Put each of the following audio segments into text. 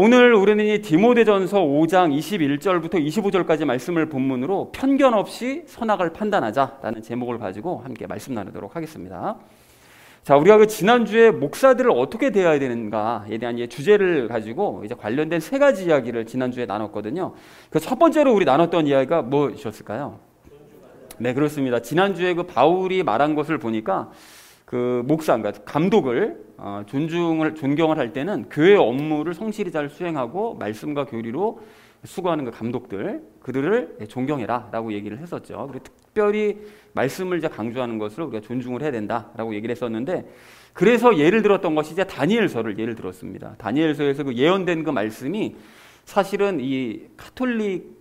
오늘 우리는 이 디모데전서 5장 21절부터 25절까지 말씀을 본문으로 편견 없이 선악을 판단하자라는 제목을 가지고 함께 말씀 나누도록 하겠습니다. 자, 우리가 지난주에 목사들을 어떻게 대해야 되는가에 대한 주제를 가지고 이제 관련된 세 가지 이야기를 지난주에 나눴거든요. 그 첫 번째로 우리 나눴던 이야기가 무엇이었을까요? 네, 그렇습니다. 지난주에 그 바울이 말한 것을 보니까 그 목사인가 감독을 존경을 할 때는 교회 업무를 성실히 잘 수행하고 말씀과 교리로 수고하는 그 감독들, 그들을 존경해라라고 얘기를 했었죠. 그리고 특별히 말씀을 이제 강조하는 것을 우리가 존중을 해야 된다라고 얘기를 했었는데, 그래서 예를 들었던 것이 이제 다니엘서를 예를 들었습니다. 다니엘서에서 그 예언된 그 말씀이 사실은 이 카톨릭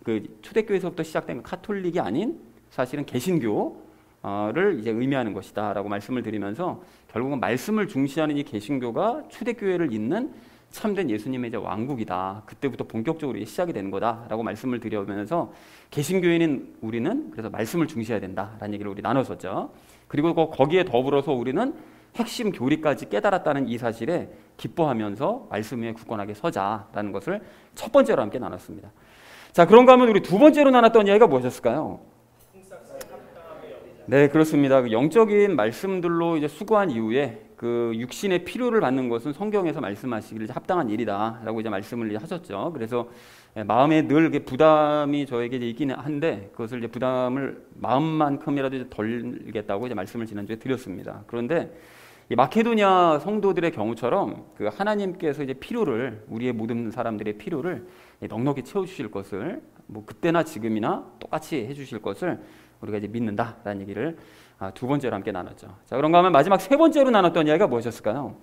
그 초대교회에서부터 시작된 카톨릭이 아닌 사실은 개신교를 이제 의미하는 것이다라고 말씀을 드리면서, 결국은 말씀을 중시하는 이 개신교가 초대교회를 잇는 참된 예수님의 이제 왕국이다. 그때부터 본격적으로 시작이 되는 거다라고 말씀을 드리면서, 개신교인인 우리는 그래서 말씀을 중시해야 된다라는 얘기를 우리 나눴었죠. 그리고 거기에 더불어서 우리는 핵심 교리까지 깨달았다는 이 사실에 기뻐하면서 말씀 위에 굳건하게 서자라는 것을 첫 번째로 함께 나눴습니다. 자, 그런가 하면 우리 두 번째로 나눴던 이야기가 무엇이었을까요? 네, 그렇습니다. 그 영적인 말씀들로 이제 수고한 이후에 그 육신의 필요를 받는 것은 성경에서 말씀하시기를 합당한 일이다라고 이제 말씀을 하셨죠. 그래서 마음에 늘 부담이 저에게 있기는 한데, 그것을 이제 부담을 마음만큼이라도 이제 덜겠다고 이제 말씀을 지난주에 드렸습니다. 그런데 이 마케도니아 성도들의 경우처럼 그 하나님께서 이제 필요를, 우리의 모든 사람들의 필요를 넉넉히 채워주실 것을 뭐 그때나 지금이나 똑같이 해주실 것을 우리가 이제 믿는다라는 얘기를 두 번째로 함께 나눴죠. 자, 그런가 하면 마지막 세 번째로 나눴던 이야기가 무엇이었을까요?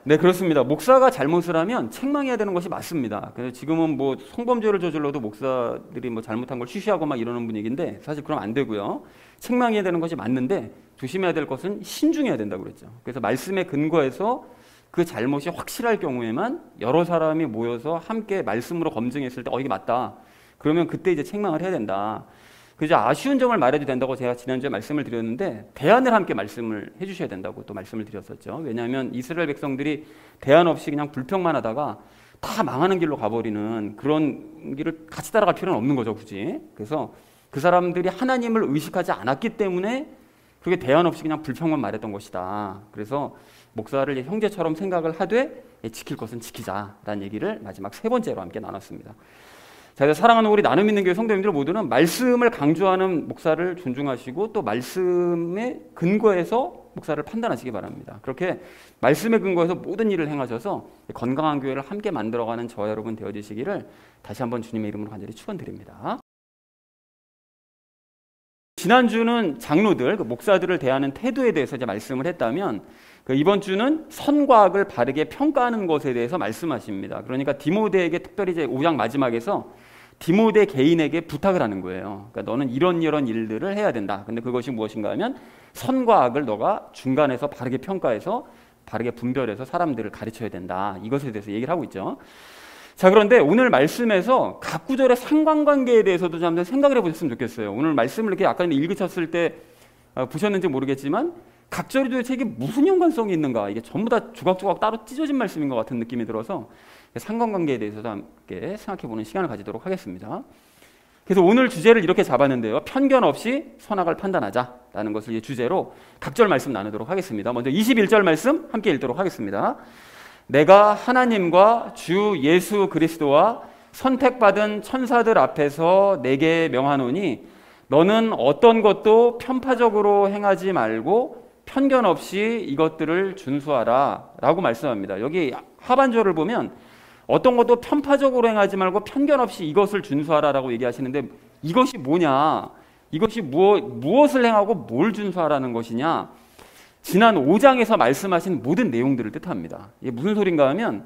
네, 그렇습니다. 목사가 잘못을 하면 책망해야 되는 것이 맞습니다. 그래서 지금은 뭐 성범죄를 저질러도 목사들이 뭐 잘못한 걸 쉬쉬하고 막 이러는 분위기인데, 사실 그럼 안 되고요. 책망해야 되는 것이 맞는데 조심해야 될 것은 신중해야 된다고 그랬죠. 그래서 말씀에 근거해서 그 잘못이 확실할 경우에만 여러 사람이 모여서 함께 말씀으로 검증했을 때 이게 맞다. 그러면 그때 이제 책망을 해야 된다. 그저 아쉬운 점을 말해도 된다고 제가 지난주에 말씀을 드렸는데, 대안을 함께 말씀을 해주셔야 된다고 또 말씀을 드렸었죠. 왜냐하면 이스라엘 백성들이 대안 없이 그냥 불평만 하다가 다 망하는 길로 가버리는 그런 길을 같이 따라갈 필요는 없는 거죠, 굳이. 그래서 그 사람들이 하나님을 의식하지 않았기 때문에 그게 대안 없이 그냥 불평만 말했던 것이다. 그래서 목사를 형제처럼 생각을 하되 지킬 것은 지키자라는 얘기를 마지막 세 번째로 함께 나눴습니다. 자, 그래서 사랑하는 우리 나눔 있는 교회 성도님들 모두는 말씀을 강조하는 목사를 존중하시고 또 말씀에 근거해서 목사를 판단하시기 바랍니다. 그렇게 말씀에 근거해서 모든 일을 행하셔서 건강한 교회를 함께 만들어가는 저와 여러분 되어주시기를 다시 한번 주님의 이름으로 간절히 축원드립니다. 지난주는 장로들, 목사들을 대하는 태도에 대해서 이제 말씀을 했다면, 이번 주는 선과 악을 바르게 평가하는 것에 대해서 말씀하십니다. 그러니까 디모데에게 특별히 이제 5장 마지막에서 디모데 개인에게 부탁을 하는 거예요. 그러니까 너는 이런 일들을 해야 된다. 근데 그것이 무엇인가 하면 선과 악을 너가 중간에서 바르게 평가해서 바르게 분별해서 사람들을 가르쳐야 된다. 이것에 대해서 얘기를 하고 있죠. 자, 그런데 오늘 말씀에서 각 구절의 상관관계에 대해서도 좀 한번 생각을 해보셨으면 좋겠어요. 오늘 말씀을 이렇게 아까 읽으셨을 때 보셨는지 모르겠지만 각 절이 도대체 이게 무슨 연관성이 있는가, 이게 전부 다 조각조각 따로 찢어진 말씀인 것 같은 느낌이 들어서 상관관계에 대해서도 함께 생각해보는 시간을 가지도록 하겠습니다. 그래서 오늘 주제를 이렇게 잡았는데요, 편견 없이 선악을 판단하자라는 것을 주제로 각 절 말씀 나누도록 하겠습니다. 먼저 21절 말씀 함께 읽도록 하겠습니다. 내가 하나님과 주 예수 그리스도와 선택받은 천사들 앞에서 내게 명하노니 너는 어떤 것도 편파적으로 행하지 말고 편견 없이 이것들을 준수하라 라고 말씀합니다. 여기 하반절을 보면 어떤 것도 편파적으로 행하지 말고 편견 없이 이것을 준수하라 라고 얘기하시는데, 이것이 뭐냐, 이것이 무엇을 행하고 뭘 준수하라는 것이냐, 지난 5장에서 말씀하신 모든 내용들을 뜻합니다. 이게 무슨 소린가 하면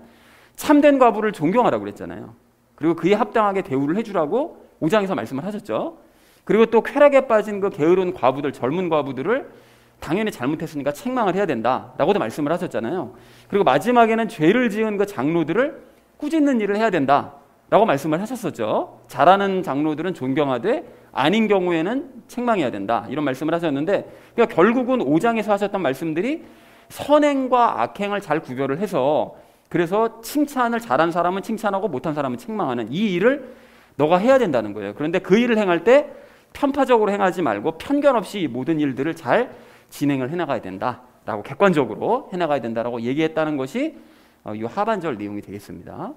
참된 과부를 존경하라고 그랬잖아요. 그리고 그에 합당하게 대우를 해주라고 5장에서 말씀을 하셨죠. 그리고 또 쾌락에 빠진 그 게으른 과부들, 젊은 과부들을 당연히 잘못했으니까 책망을 해야 된다라고도 말씀을 하셨잖아요. 그리고 마지막에는 죄를 지은 그 장로들을 꾸짖는 일을 해야 된다라고 말씀을 하셨었죠. 잘하는 장로들은 존경하되 아닌 경우에는 책망해야 된다, 이런 말씀을 하셨는데, 그러니까 결국은 5장에서 하셨던 말씀들이 선행과 악행을 잘 구별을 해서 그래서 칭찬을 잘한 사람은 칭찬하고 못한 사람은 책망하는 이 일을 너가 해야 된다는 거예요. 그런데 그 일을 행할 때 편파적으로 행하지 말고 편견 없이 이 모든 일들을 잘 진행을 해나가야 된다라고 객관적으로 해나가야 된다라고 얘기했다는 것이 이 하반절 내용이 되겠습니다.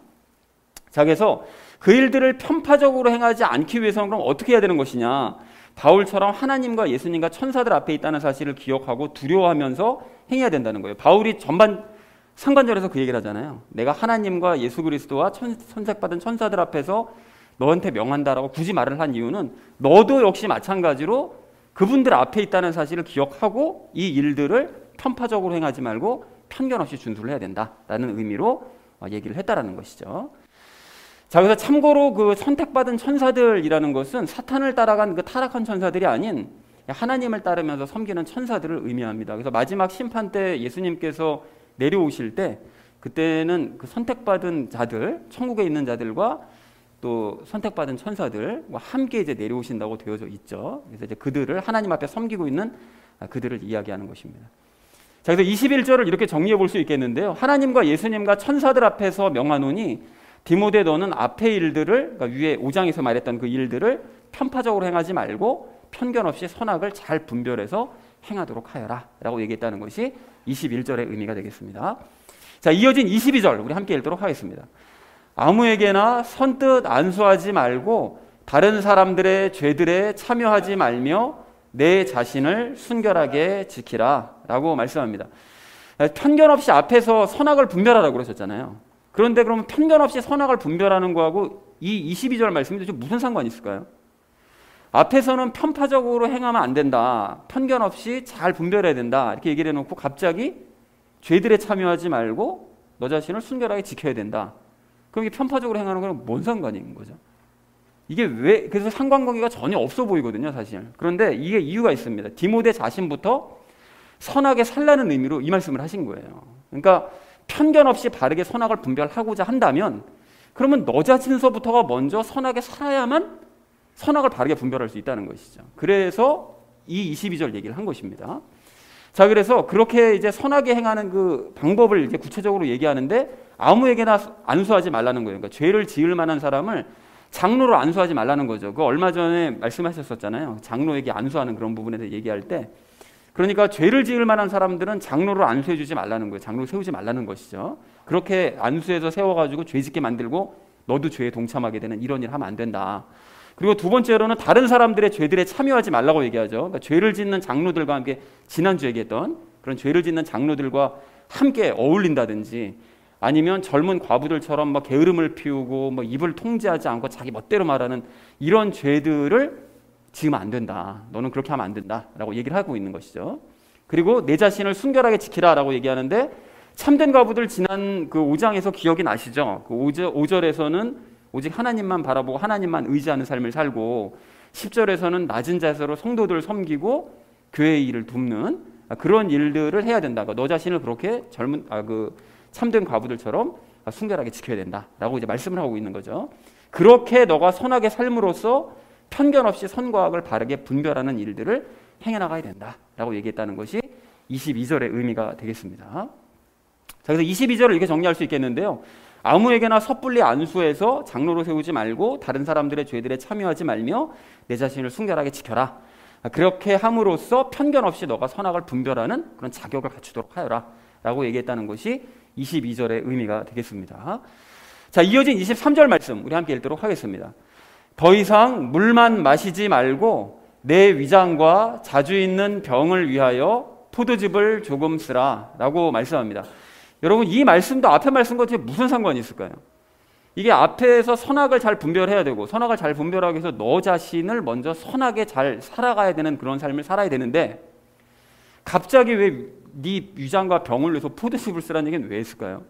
자, 그래서 그 일들을 편파적으로 행하지 않기 위해서는 그럼 어떻게 해야 되는 것이냐? 바울처럼 하나님과 예수님과 천사들 앞에 있다는 사실을 기억하고 두려워하면서 행해야 된다는 거예요. 바울이 상반절에서 그 얘기를 하잖아요. 내가 하나님과 예수 그리스도와 선택받은 천사들 앞에서 너한테 명한다라고 굳이 말을 한 이유는 너도 역시 마찬가지로 그분들 앞에 있다는 사실을 기억하고 이 일들을 편파적으로 행하지 말고 편견 없이 준수를 해야 된다라는 의미로 얘기를 했다라는 것이죠. 자, 그래서 참고로 그 선택받은 천사들이라는 것은 사탄을 따라간 그 타락한 천사들이 아닌 하나님을 따르면서 섬기는 천사들을 의미합니다. 그래서 마지막 심판 때 예수님께서 내려오실 때 그때는 그 선택받은 자들, 천국에 있는 자들과 또 선택받은 천사들과 함께 이제 내려오신다고 되어져 있죠. 그래서 이제 그들을 하나님 앞에 섬기고 있는 그들을 이야기하는 것입니다. 자, 그래서 21절을 이렇게 정리해 볼 수 있겠는데요. 하나님과 예수님과 천사들 앞에서 명하노니 디모데 너는 앞의 일들을, 그러니까 위에 5장에서 말했던 그 일들을 편파적으로 행하지 말고 편견 없이 선악을 잘 분별해서 행하도록 하여라 라고 얘기했다는 것이 21절의 의미가 되겠습니다. 자, 이어진 22절 우리 함께 읽도록 하겠습니다. 아무에게나 선뜻 안수하지 말고 다른 사람들의 죄들에 참여하지 말며 내 자신을 순결하게 지키라 라고 말씀합니다. 편견 없이 앞에서 선악을 분별하라고 그러셨잖아요. 그런데 그러면 편견 없이 선악을 분별하는 거하고 이 22절 말씀이 도대체 무슨 상관이 있을까요? 앞에서는 편파적으로 행하면 안 된다. 편견 없이 잘 분별해야 된다. 이렇게 얘기를 해놓고 갑자기 죄들에 참여하지 말고 너 자신을 순결하게 지켜야 된다. 그럼 이게 편파적으로 행하는 거랑 뭔 상관이 있는 거죠? 이게 왜, 그래서 상관관계가 전혀 없어 보이거든요, 사실. 그런데 이게 이유가 있습니다. 디모데 자신부터 선하게 살라는 의미로 이 말씀을 하신 거예요. 그러니까 편견 없이 바르게 선악을 분별하고자 한다면 그러면 너 자신서부터가 먼저 선하게 살아야만 선악을 바르게 분별할 수 있다는 것이죠. 그래서 이 22절 얘기를 한 것입니다. 자, 그래서 그렇게 이제 선하게 행하는 그 방법을 이제 구체적으로 얘기하는데 아무에게나 안수하지 말라는 거예요. 그러니까 죄를 지을 만한 사람을 장로로 안수하지 말라는 거죠. 그 얼마 전에 말씀하셨었잖아요. 장로에게 안수하는 그런 부분에 대해 얘기할 때. 그러니까 죄를 지을 만한 사람들은 장로로 안수해 주지 말라는 거예요. 장로를 세우지 말라는 것이죠. 그렇게 안수해서 세워가지고 죄 짓게 만들고 너도 죄에 동참하게 되는 이런 일 하면 안 된다. 그리고 두 번째로는 다른 사람들의 죄들에 참여하지 말라고 얘기하죠. 그러니까 죄를 짓는 장로들과 함께 지난주 얘기했던 그런 죄를 짓는 장로들과 함께 어울린다든지 아니면 젊은 과부들처럼 막 게으름을 피우고 뭐 입을 통제하지 않고 자기 멋대로 말하는 이런 죄들을 지으면 안 된다. 너는 그렇게 하면 안 된다라고 얘기를 하고 있는 것이죠. 그리고 내 자신을 순결하게 지키라라고 얘기하는데 참된 과부들 지난 그 5장에서 기억이 나시죠? 그 5절에서는 오직 하나님만 바라보고 하나님만 의지하는 삶을 살고 10절에서는 낮은 자세로 성도들을 섬기고 교회의 일을 돕는 그런 일들을 해야 된다. 너 자신을 그렇게 참된 과부들처럼 순결하게 지켜야 된다라고 이제 말씀을 하고 있는 거죠. 그렇게 너가 선하게 삶으로써 편견 없이 선과 악을 바르게 분별하는 일들을 행해나가야 된다라고 얘기했다는 것이 22절의 의미가 되겠습니다. 자, 그래서 22절을 이렇게 정리할 수 있겠는데요. 아무에게나 섣불리 안수해서 장로로 세우지 말고 다른 사람들의 죄들에 참여하지 말며 내 자신을 순결하게 지켜라. 그렇게 함으로써 편견 없이 너가 선악을 분별하는 그런 자격을 갖추도록 하여라 라고 얘기했다는 것이 22절의 의미가 되겠습니다. 자, 이어진 23절 말씀 우리 함께 읽도록 하겠습니다. 더 이상 물만 마시지 말고 내 위장과 자주 있는 병을 위하여 포도즙을 조금 쓰라 라고 말씀합니다. 여러분, 이 말씀도 앞에 말씀과 무슨 상관이 있을까요? 이게 앞에서 선악을 잘 분별해야 되고 선악을 잘 분별하기 위해서 너 자신을 먼저 선하게 잘 살아가야 되는 그런 삶을 살아야 되는데 갑자기 왜 네 위장과 병을 위해서 포도즙을 쓰라는 얘기는 왜 했을까요?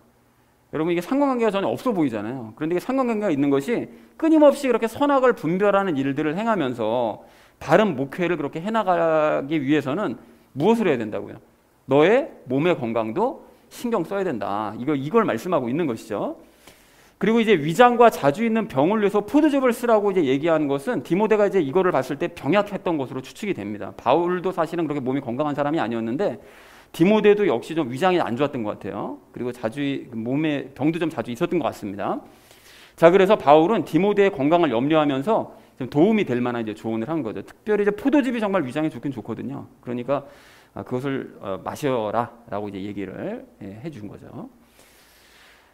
여러분, 이게 상관관계가 전혀 없어 보이잖아요. 그런데 이게 상관관계가 있는 것이 끊임없이 그렇게 선악을 분별하는 일들을 행하면서 바른 목회를 그렇게 해나가기 위해서는 무엇을 해야 된다고요? 너의 몸의 건강도 신경 써야 된다. 이걸 말씀하고 있는 것이죠. 그리고 이제 위장과 자주 있는 병을 위해서 포도즙을 쓰라고 이제 얘기한 것은 디모데가 이제 이거를 봤을 때 병약했던 것으로 추측이 됩니다. 바울도 사실은 그렇게 몸이 건강한 사람이 아니었는데 디모데도 역시 좀 위장이 안 좋았던 것 같아요. 그리고 자주 몸에 병도 좀 자주 있었던 것 같습니다. 자, 그래서 바울은 디모데의 건강을 염려하면서 좀 도움이 될 만한 이제 조언을 한 거죠. 특별히 이제 포도즙이 정말 위장에 좋긴 좋거든요. 그러니까 그것을 마셔라라고 이제 얘기를 해준 거죠.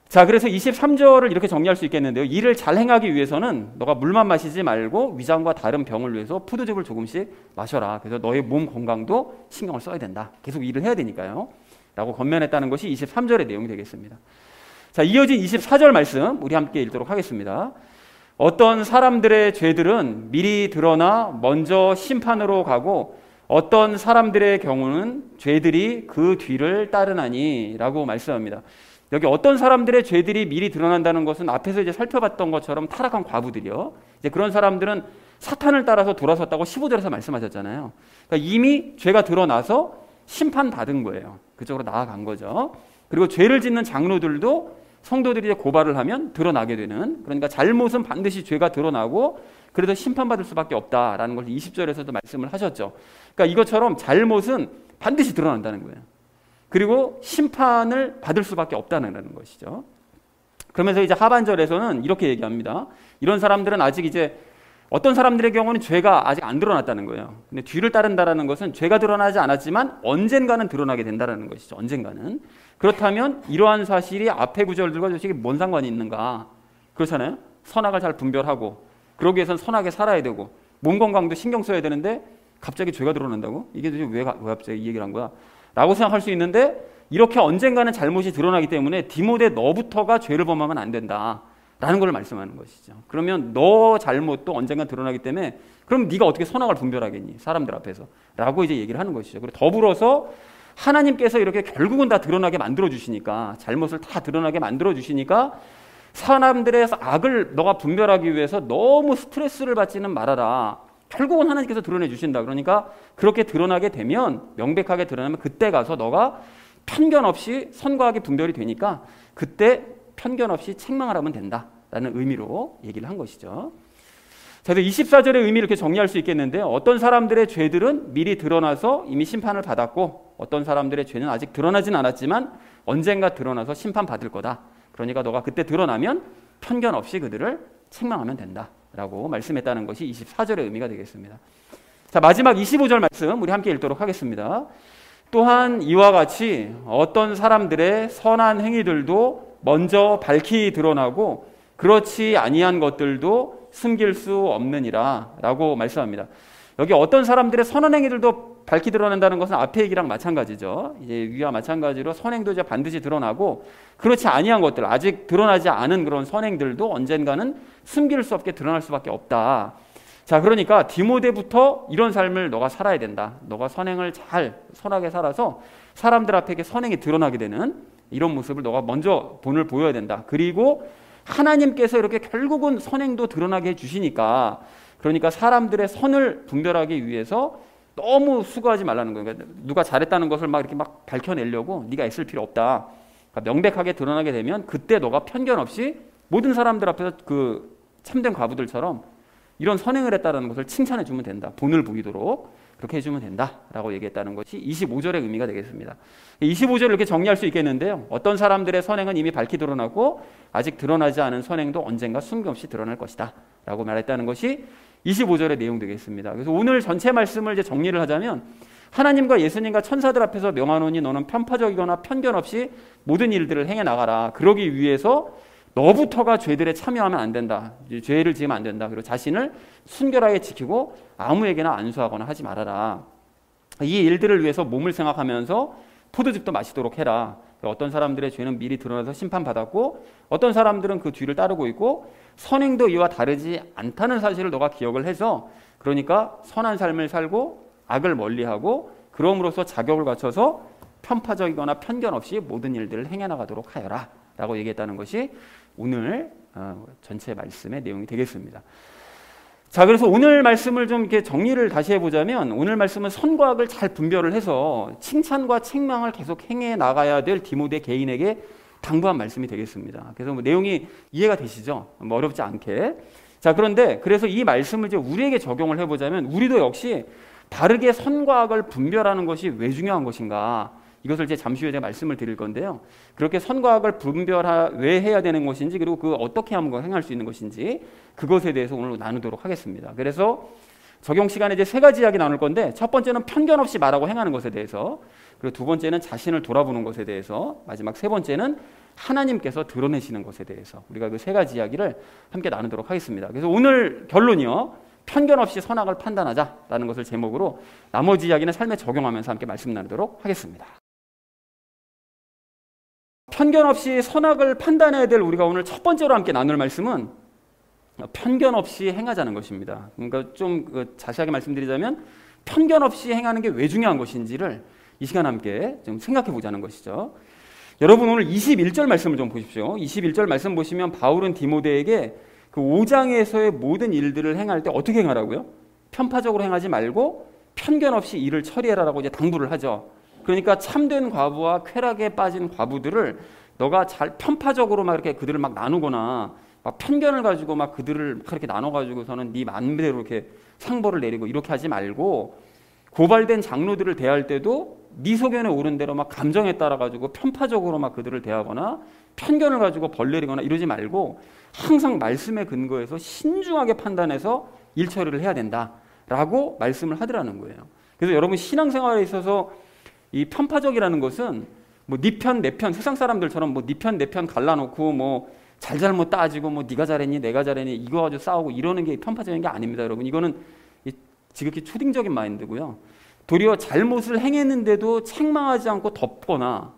자, 그래서 23절을 이렇게 정리할 수 있겠는데요. 일을 잘 행하기 위해서는 너가 물만 마시지 말고 위장과 다른 병을 위해서 포도즙을 조금씩 마셔라. 그래서 너의 몸 건강도 신경을 써야 된다. 계속 일을 해야 되니까요. 라고 권면했다는 것이 23절의 내용이 되겠습니다. 자, 이어진 24절 말씀 우리 함께 읽도록 하겠습니다. 어떤 사람들의 죄들은 미리 드러나 먼저 심판으로 가고 어떤 사람들의 경우는 죄들이 그 뒤를 따르나니 라고 말씀합니다. 여기 어떤 사람들의 죄들이 미리 드러난다는 것은 앞에서 이제 살펴봤던 것처럼 타락한 과부들이요. 이제 그런 사람들은 사탄을 따라서 돌아섰다고 15절에서 말씀하셨잖아요. 그러니까 이미 죄가 드러나서 심판받은 거예요. 그쪽으로 나아간 거죠. 그리고 죄를 짓는 장로들도 성도들이 고발을 하면 드러나게 되는, 그러니까 잘못은 반드시 죄가 드러나고 그래서 심판받을 수밖에 없다라는 걸 20절에서도 말씀을 하셨죠. 그러니까 이것처럼 잘못은 반드시 드러난다는 거예요. 그리고 심판을 받을 수밖에 없다는 것이죠. 그러면서 이제 하반절에서는 이렇게 얘기합니다. 이런 사람들은 아직 이제 어떤 사람들의 경우는 죄가 아직 안 드러났다는 거예요. 근데 뒤를 따른다는 것은 죄가 드러나지 않았지만 언젠가는 드러나게 된다는 것이죠. 언젠가는. 그렇다면 이러한 사실이 앞의 구절들과 솔직히 뭔 상관이 있는가? 그렇잖아요. 선악을 잘 분별하고 그러기 위해서는 선하게 살아야 되고 몸 건강도 신경 써야 되는데 갑자기 죄가 드러난다고? 이게 도대체 왜 갑자기 이 얘기를 한 거야? 라고 생각할 수 있는데 이렇게 언젠가는 잘못이 드러나기 때문에 디모데 너부터가 죄를 범하면 안 된다 라는 걸 말씀하는 것이죠. 그러면 너 잘못도 언젠가 드러나기 때문에 그럼 네가 어떻게 선악을 분별하겠니? 사람들 앞에서 라고 이제 얘기를 하는 것이죠. 그리고 더불어서 하나님께서 이렇게 결국은 다 드러나게 만들어 주시니까, 잘못을 다 드러나게 만들어 주시니까 사람들의 악을 너가 분별하기 위해서 너무 스트레스를 받지는 말아라. 결국은 하나님께서 드러내 주신다. 그러니까 그렇게 드러나게 되면, 명백하게 드러나면 그때 가서 너가 편견 없이 선과 악이 분별이 되니까 그때 편견 없이 책망을 하면 된다라는 의미로 얘기를 한 것이죠. 자, 24절의 의미를 이렇게 정리할 수 있겠는데요. 어떤 사람들의 죄들은 미리 드러나서 이미 심판을 받았고 어떤 사람들의 죄는 아직 드러나진 않았지만 언젠가 드러나서 심판받을 거다. 그러니까 너가 그때 드러나면 편견 없이 그들을 책망하면 된다라고 말씀했다는 것이 24절의 의미가 되겠습니다. 자, 마지막 25절 말씀 우리 함께 읽도록 하겠습니다. 또한 이와 같이 어떤 사람들의 선한 행위들도 먼저 밝히 드러나고 그렇지 아니한 것들도 숨길 수 없느니라 라고 말씀합니다. 여기 어떤 사람들의 선한 행위들도 밝히 드러낸다는 것은 앞의 얘기랑 마찬가지죠. 이제 위와 마찬가지로 선행도 이제 반드시 드러나고 그렇지 아니한 것들, 아직 드러나지 않은 그런 선행들도 언젠가는 숨길 수 없게 드러날 수밖에 없다. 자, 그러니까 디모데부터 이런 삶을 너가 살아야 된다. 너가 선행을 잘 선하게 살아서 사람들 앞에 선행이 드러나게 되는 이런 모습을 너가 먼저 본을 보여야 된다. 그리고 하나님께서 이렇게 결국은 선행도 드러나게 해주시니까, 그러니까 사람들의 선을 분별하기 위해서 너무 수고하지 말라는 거예요. 그러니까 누가 잘했다는 것을 막 이렇게 막 밝혀내려고 네가 애쓸 필요 없다. 그러니까 명백하게 드러나게 되면 그때 너가 편견 없이 모든 사람들 앞에서 그 참된 과부들처럼 이런 선행을 했다는 것을 칭찬해 주면 된다. 본을 보이도록 그렇게 해주면 된다라고 얘기했다는 것이 25절의 의미가 되겠습니다. 25절을 이렇게 정리할 수 있겠는데요. 어떤 사람들의 선행은 이미 밝히 드러나고 아직 드러나지 않은 선행도 언젠가 숨김없이 드러날 것이다 라고 말했다는 것이 25절의 내용 되겠습니다. 그래서 오늘 전체 말씀을 이제 정리를 하자면, 하나님과 예수님과 천사들 앞에서 명하노니 너는 편파적이거나 편견 없이 모든 일들을 행해 나가라. 그러기 위해서 너부터가 죄들에 참여하면 안 된다. 죄를 지으면 안 된다. 그리고 자신을 순결하게 지키고 아무에게나 안수하거나 하지 말아라. 이 일들을 위해서 몸을 생각하면서 포도즙도 마시도록 해라. 어떤 사람들의 죄는 미리 드러나서 심판받았고 어떤 사람들은 그 뒤를 따르고 있고 선행도 이와 다르지 않다는 사실을 너가 기억을 해서, 그러니까 선한 삶을 살고 악을 멀리하고 그럼으로써 자격을 갖춰서 편파적이거나 편견 없이 모든 일들을 행해 나가도록 하여라 라고 얘기했다는 것이 오늘 전체 말씀의 내용이 되겠습니다. 자, 그래서 오늘 말씀을 좀 이렇게 정리를 다시 해보자면, 오늘 말씀은 선과 악을 잘 분별을 해서 칭찬과 책망을 계속 행해 나가야 될 디모데 개인에게 당부한 말씀이 되겠습니다. 그래서 뭐 내용이 이해가 되시죠? 뭐 어렵지 않게. 자, 그런데 그래서 이 말씀을 이제 우리에게 적용을 해보자면, 우리도 역시 바르게 선과 악을 분별하는 것이 왜 중요한 것인가, 이것을 이제 잠시 후에 제가 말씀을 드릴 건데요. 그렇게 선과 악을 왜 해야 되는 것인지, 그리고 그 어떻게 하면 행할 수 있는 것인지, 그것에 대해서 오늘 나누도록 하겠습니다. 그래서 적용 시간에 이제 세 가지 이야기 나눌 건데, 첫 번째는 편견 없이 말하고 행하는 것에 대해서, 그리고 두 번째는 자신을 돌아보는 것에 대해서, 마지막 세 번째는 하나님께서 드러내시는 것에 대해서, 우리가 그 세 가지 이야기를 함께 나누도록 하겠습니다. 그래서 오늘 결론이요, 편견 없이 선악을 판단하자라는 것을 제목으로 나머지 이야기는 삶에 적용하면서 함께 말씀 나누도록 하겠습니다. 편견 없이 선악을 판단해야 될 우리가 오늘 첫 번째로 함께 나눌 말씀은 편견 없이 행하자는 것입니다. 그러니까 좀 자세하게 말씀드리자면 편견 없이 행하는 게 왜 중요한 것인지를 이 시간 함께 좀 생각해 보자는 것이죠. 여러분 오늘 21절 말씀을 좀 보십시오. 21절 말씀 보시면 바울은 디모데에게 그 5장에서의 모든 일들을 행할 때 어떻게 행하라고요? 편파적으로 행하지 말고 편견 없이 일을 처리해라라고 이제 당부를 하죠. 그러니까 참된 과부와 쾌락에 빠진 과부들을 너가 잘 편파적으로 막 이렇게 그들을 막 나누거나 막 편견을 가지고 막 그들을 그렇게 나눠가지고서는 네 맘대로 이렇게 상벌을 내리고 이렇게 하지 말고, 고발된 장로들을 대할 때도 네 소견에 옳은 대로 막 감정에 따라 가지고 편파적으로 막 그들을 대하거나 편견을 가지고 벌 내리거나 이러지 말고 항상 말씀에 근거해서 신중하게 판단해서 일 처리를 해야 된다라고 말씀을 하더라는 거예요. 그래서 여러분 신앙생활에 있어서 이 편파적이라는 것은 뭐 네 편 내 편, 세상 사람들처럼 뭐 네 편 내 편 갈라놓고 뭐 잘잘못 따지고 뭐 네가 잘했니 내가 잘했니 이거 가지고 싸우고 이러는 게 편파적인 게 아닙니다. 여러분 이거는 지극히 초딩적인 마인드고요. 도리어 잘못을 행했는데도 책망하지 않고 덮거나,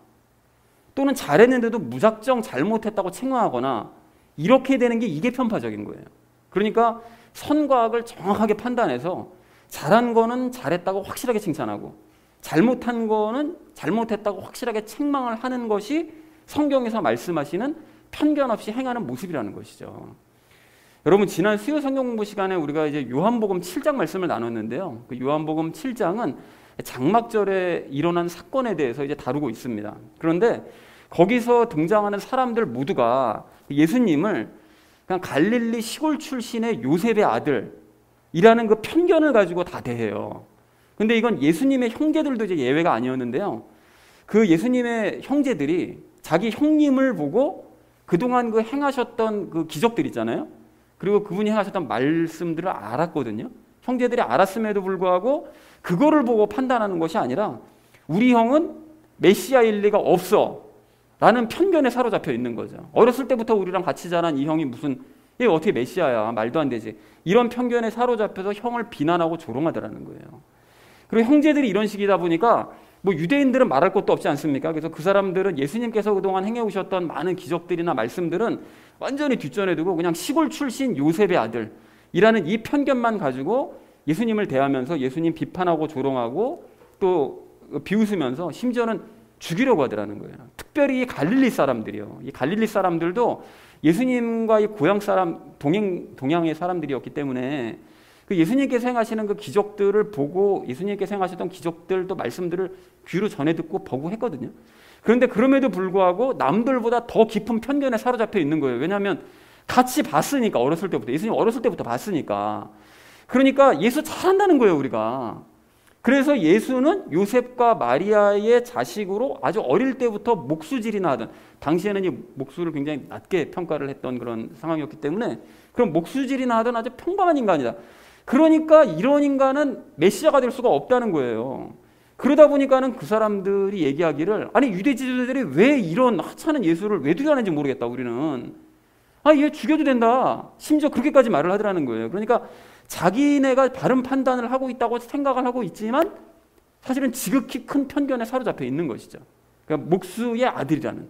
또는 잘했는데도 무작정 잘못했다고 책망하거나, 이렇게 되는 게 이게 편파적인 거예요. 그러니까 선과 악을 정확하게 판단해서 잘한 거는 잘했다고 확실하게 칭찬하고 잘못한 거는 잘못했다고 확실하게 책망을 하는 것이 성경에서 말씀하시는 편견 없이 행하는 모습이라는 것이죠. 여러분 지난 수요 성경 공부 시간에 우리가 이제 요한복음 7장 말씀을 나눴는데요. 그 요한복음 7장은 장막절에 일어난 사건에 대해서 이제 다루고 있습니다. 그런데 거기서 등장하는 사람들 모두가 예수님을 그냥 갈릴리 시골 출신의 요셉의 아들이라는 그 편견을 가지고 다 대해요. 근데 이건 예수님의 형제들도 이제 예외가 아니었는데요. 그 예수님의 형제들이 자기 형님을 보고 그동안 그 행하셨던 그 기적들 있잖아요. 그리고 그분이 행하셨던 말씀들을 알았거든요. 형제들이 알았음에도 불구하고 그거를 보고 판단하는 것이 아니라 우리 형은 메시아일 리가 없어 라는 편견에 사로잡혀 있는 거죠. 어렸을 때부터 우리랑 같이 자란 이 형이 무슨 얘 어떻게 메시아야, 말도 안 되지, 이런 편견에 사로잡혀서 형을 비난하고 조롱하더라는 거예요. 그리고 형제들이 이런 식이다 보니까 뭐 유대인들은 말할 것도 없지 않습니까? 그래서 그 사람들은 예수님께서 그동안 행해오셨던 많은 기적들이나 말씀들은 완전히 뒷전에 두고 그냥 시골 출신 요셉의 아들이라는 이 편견만 가지고 예수님을 대하면서 예수님 비판하고 조롱하고 또 비웃으면서 심지어는 죽이려고 하더라는 거예요. 특별히 이 갈릴리 사람들이요. 이 갈릴리 사람들도 예수님과 이 고향 사람, 동양의 사람들이었기 때문에 그 예수님께서 행하시는 그 기적들을 보고 예수님께서 행하셨던 기적들도 말씀들을 귀로 전해 듣고 보고 했거든요. 그런데 그럼에도 불구하고 남들보다 더 깊은 편견에 사로잡혀 있는 거예요. 왜냐하면 같이 봤으니까, 어렸을 때부터, 예수님 어렸을 때부터 봤으니까. 그러니까 예수 잘한다는 거예요, 우리가. 그래서 예수는 요셉과 마리아의 자식으로 아주 어릴 때부터 목수질이나 하던, 당시에는 이 목수를 굉장히 낮게 평가를 했던 그런 상황이었기 때문에 그럼 목수질이나 하던 아주 평범한 인간이다. 그러니까 이런 인간은 메시아가 될 수가 없다는 거예요. 그러다 보니까는 그 사람들이 얘기하기를, 아니 유대 지도자들이 왜 이런 하찮은 예수를 왜 두려워하는지 모르겠다. 우리는 얘 죽여도 된다. 심지어 그렇게까지 말을 하더라는 거예요. 그러니까 자기네가 바른 판단을 하고 있다고 생각을 하고 있지만 사실은 지극히 큰 편견에 사로잡혀 있는 것이죠. 그러니까 목수의 아들이라는.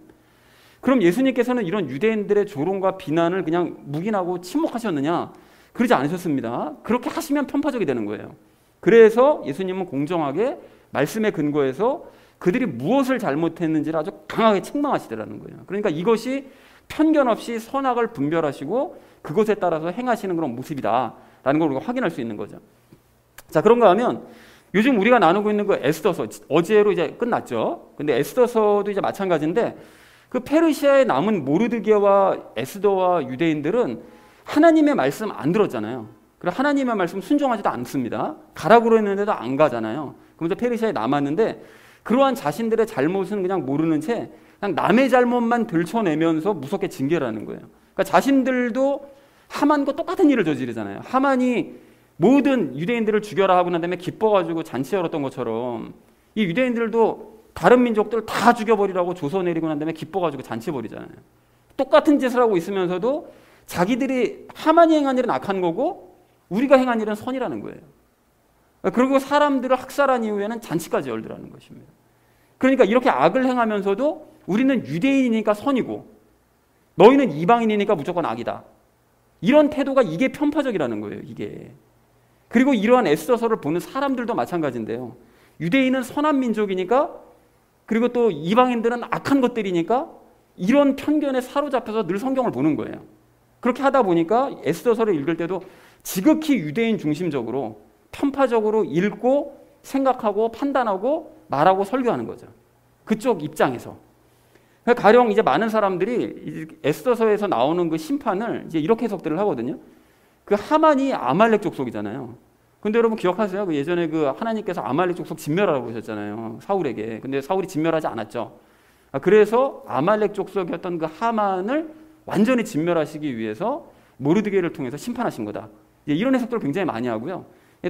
그럼 예수님께서는 이런 유대인들의 조롱과 비난을 그냥 묵인하고 침묵하셨느냐? 그러지 않으셨습니다. 그렇게 하시면 편파적이 되는 거예요. 그래서 예수님은 공정하게 말씀에 근거해서 그들이 무엇을 잘못했는지를 아주 강하게 책망하시더라는 거예요. 그러니까 이것이 편견 없이 선악을 분별하시고 그것에 따라서 행하시는 그런 모습이다라는 걸 우리가 확인할 수 있는 거죠. 자, 그런가 하면 요즘 우리가 나누고 있는 그 에스더서, 어제로 이제 끝났죠. 근데 에스더서도 이제 마찬가지인데 그 페르시아에 남은 모르드게와 에스더와 유대인들은 하나님의 말씀 안 들었잖아요. 그리고 하나님의 말씀 순종하지도 않습니다. 가라고 했는데도 안 가잖아요. 그러면서 페르시아에 남았는데 그러한 자신들의 잘못은 그냥 모르는 채 그냥 남의 잘못만 들춰내면서 무섭게 징계를 하는 거예요. 그러니까 자신들도 하만과 똑같은 일을 저지르잖아요. 하만이 모든 유대인들을 죽여라 하고 난 다음에 기뻐가지고 잔치 열었던 것처럼 이 유대인들도 다른 민족들 다 죽여버리라고 조서 내리고 난 다음에 기뻐가지고 잔치 벌이잖아요. 똑같은 짓을 하고 있으면서도 자기들이 하만이 행한 일은 악한 거고 우리가 행한 일은 선이라는 거예요. 그리고 사람들을 학살한 이후에는 잔치까지 열더라는 것입니다. 그러니까 이렇게 악을 행하면서도 우리는 유대인이니까 선이고 너희는 이방인이니까 무조건 악이다. 이런 태도가 이게 편파적이라는 거예요. 이게. 그리고 이러한 에스더서를 보는 사람들도 마찬가지인데요. 유대인은 선한 민족이니까 그리고 또 이방인들은 악한 것들이니까 이런 편견에 사로잡혀서 늘 성경을 보는 거예요. 그렇게 하다 보니까 에스더서를 읽을 때도 지극히 유대인 중심적으로 편파적으로 읽고 생각하고 판단하고 말하고 설교하는 거죠. 그쪽 입장에서. 가령 이제 많은 사람들이 에스더서에서 나오는 그 심판을 이제 이렇게 해석들을 하거든요. 그 하만이 아말렉 족속이잖아요. 근데 여러분 기억하세요? 그 예전에 그 하나님께서 아말렉 족속 진멸하라고 그러셨잖아요. 사울에게. 근데 사울이 진멸하지 않았죠. 그래서 아말렉 족속이었던 그 하만을 완전히 진멸하시기 위해서 모르드게를 통해서 심판하신 거다. 이런 해석들을 굉장히 많이 하고요.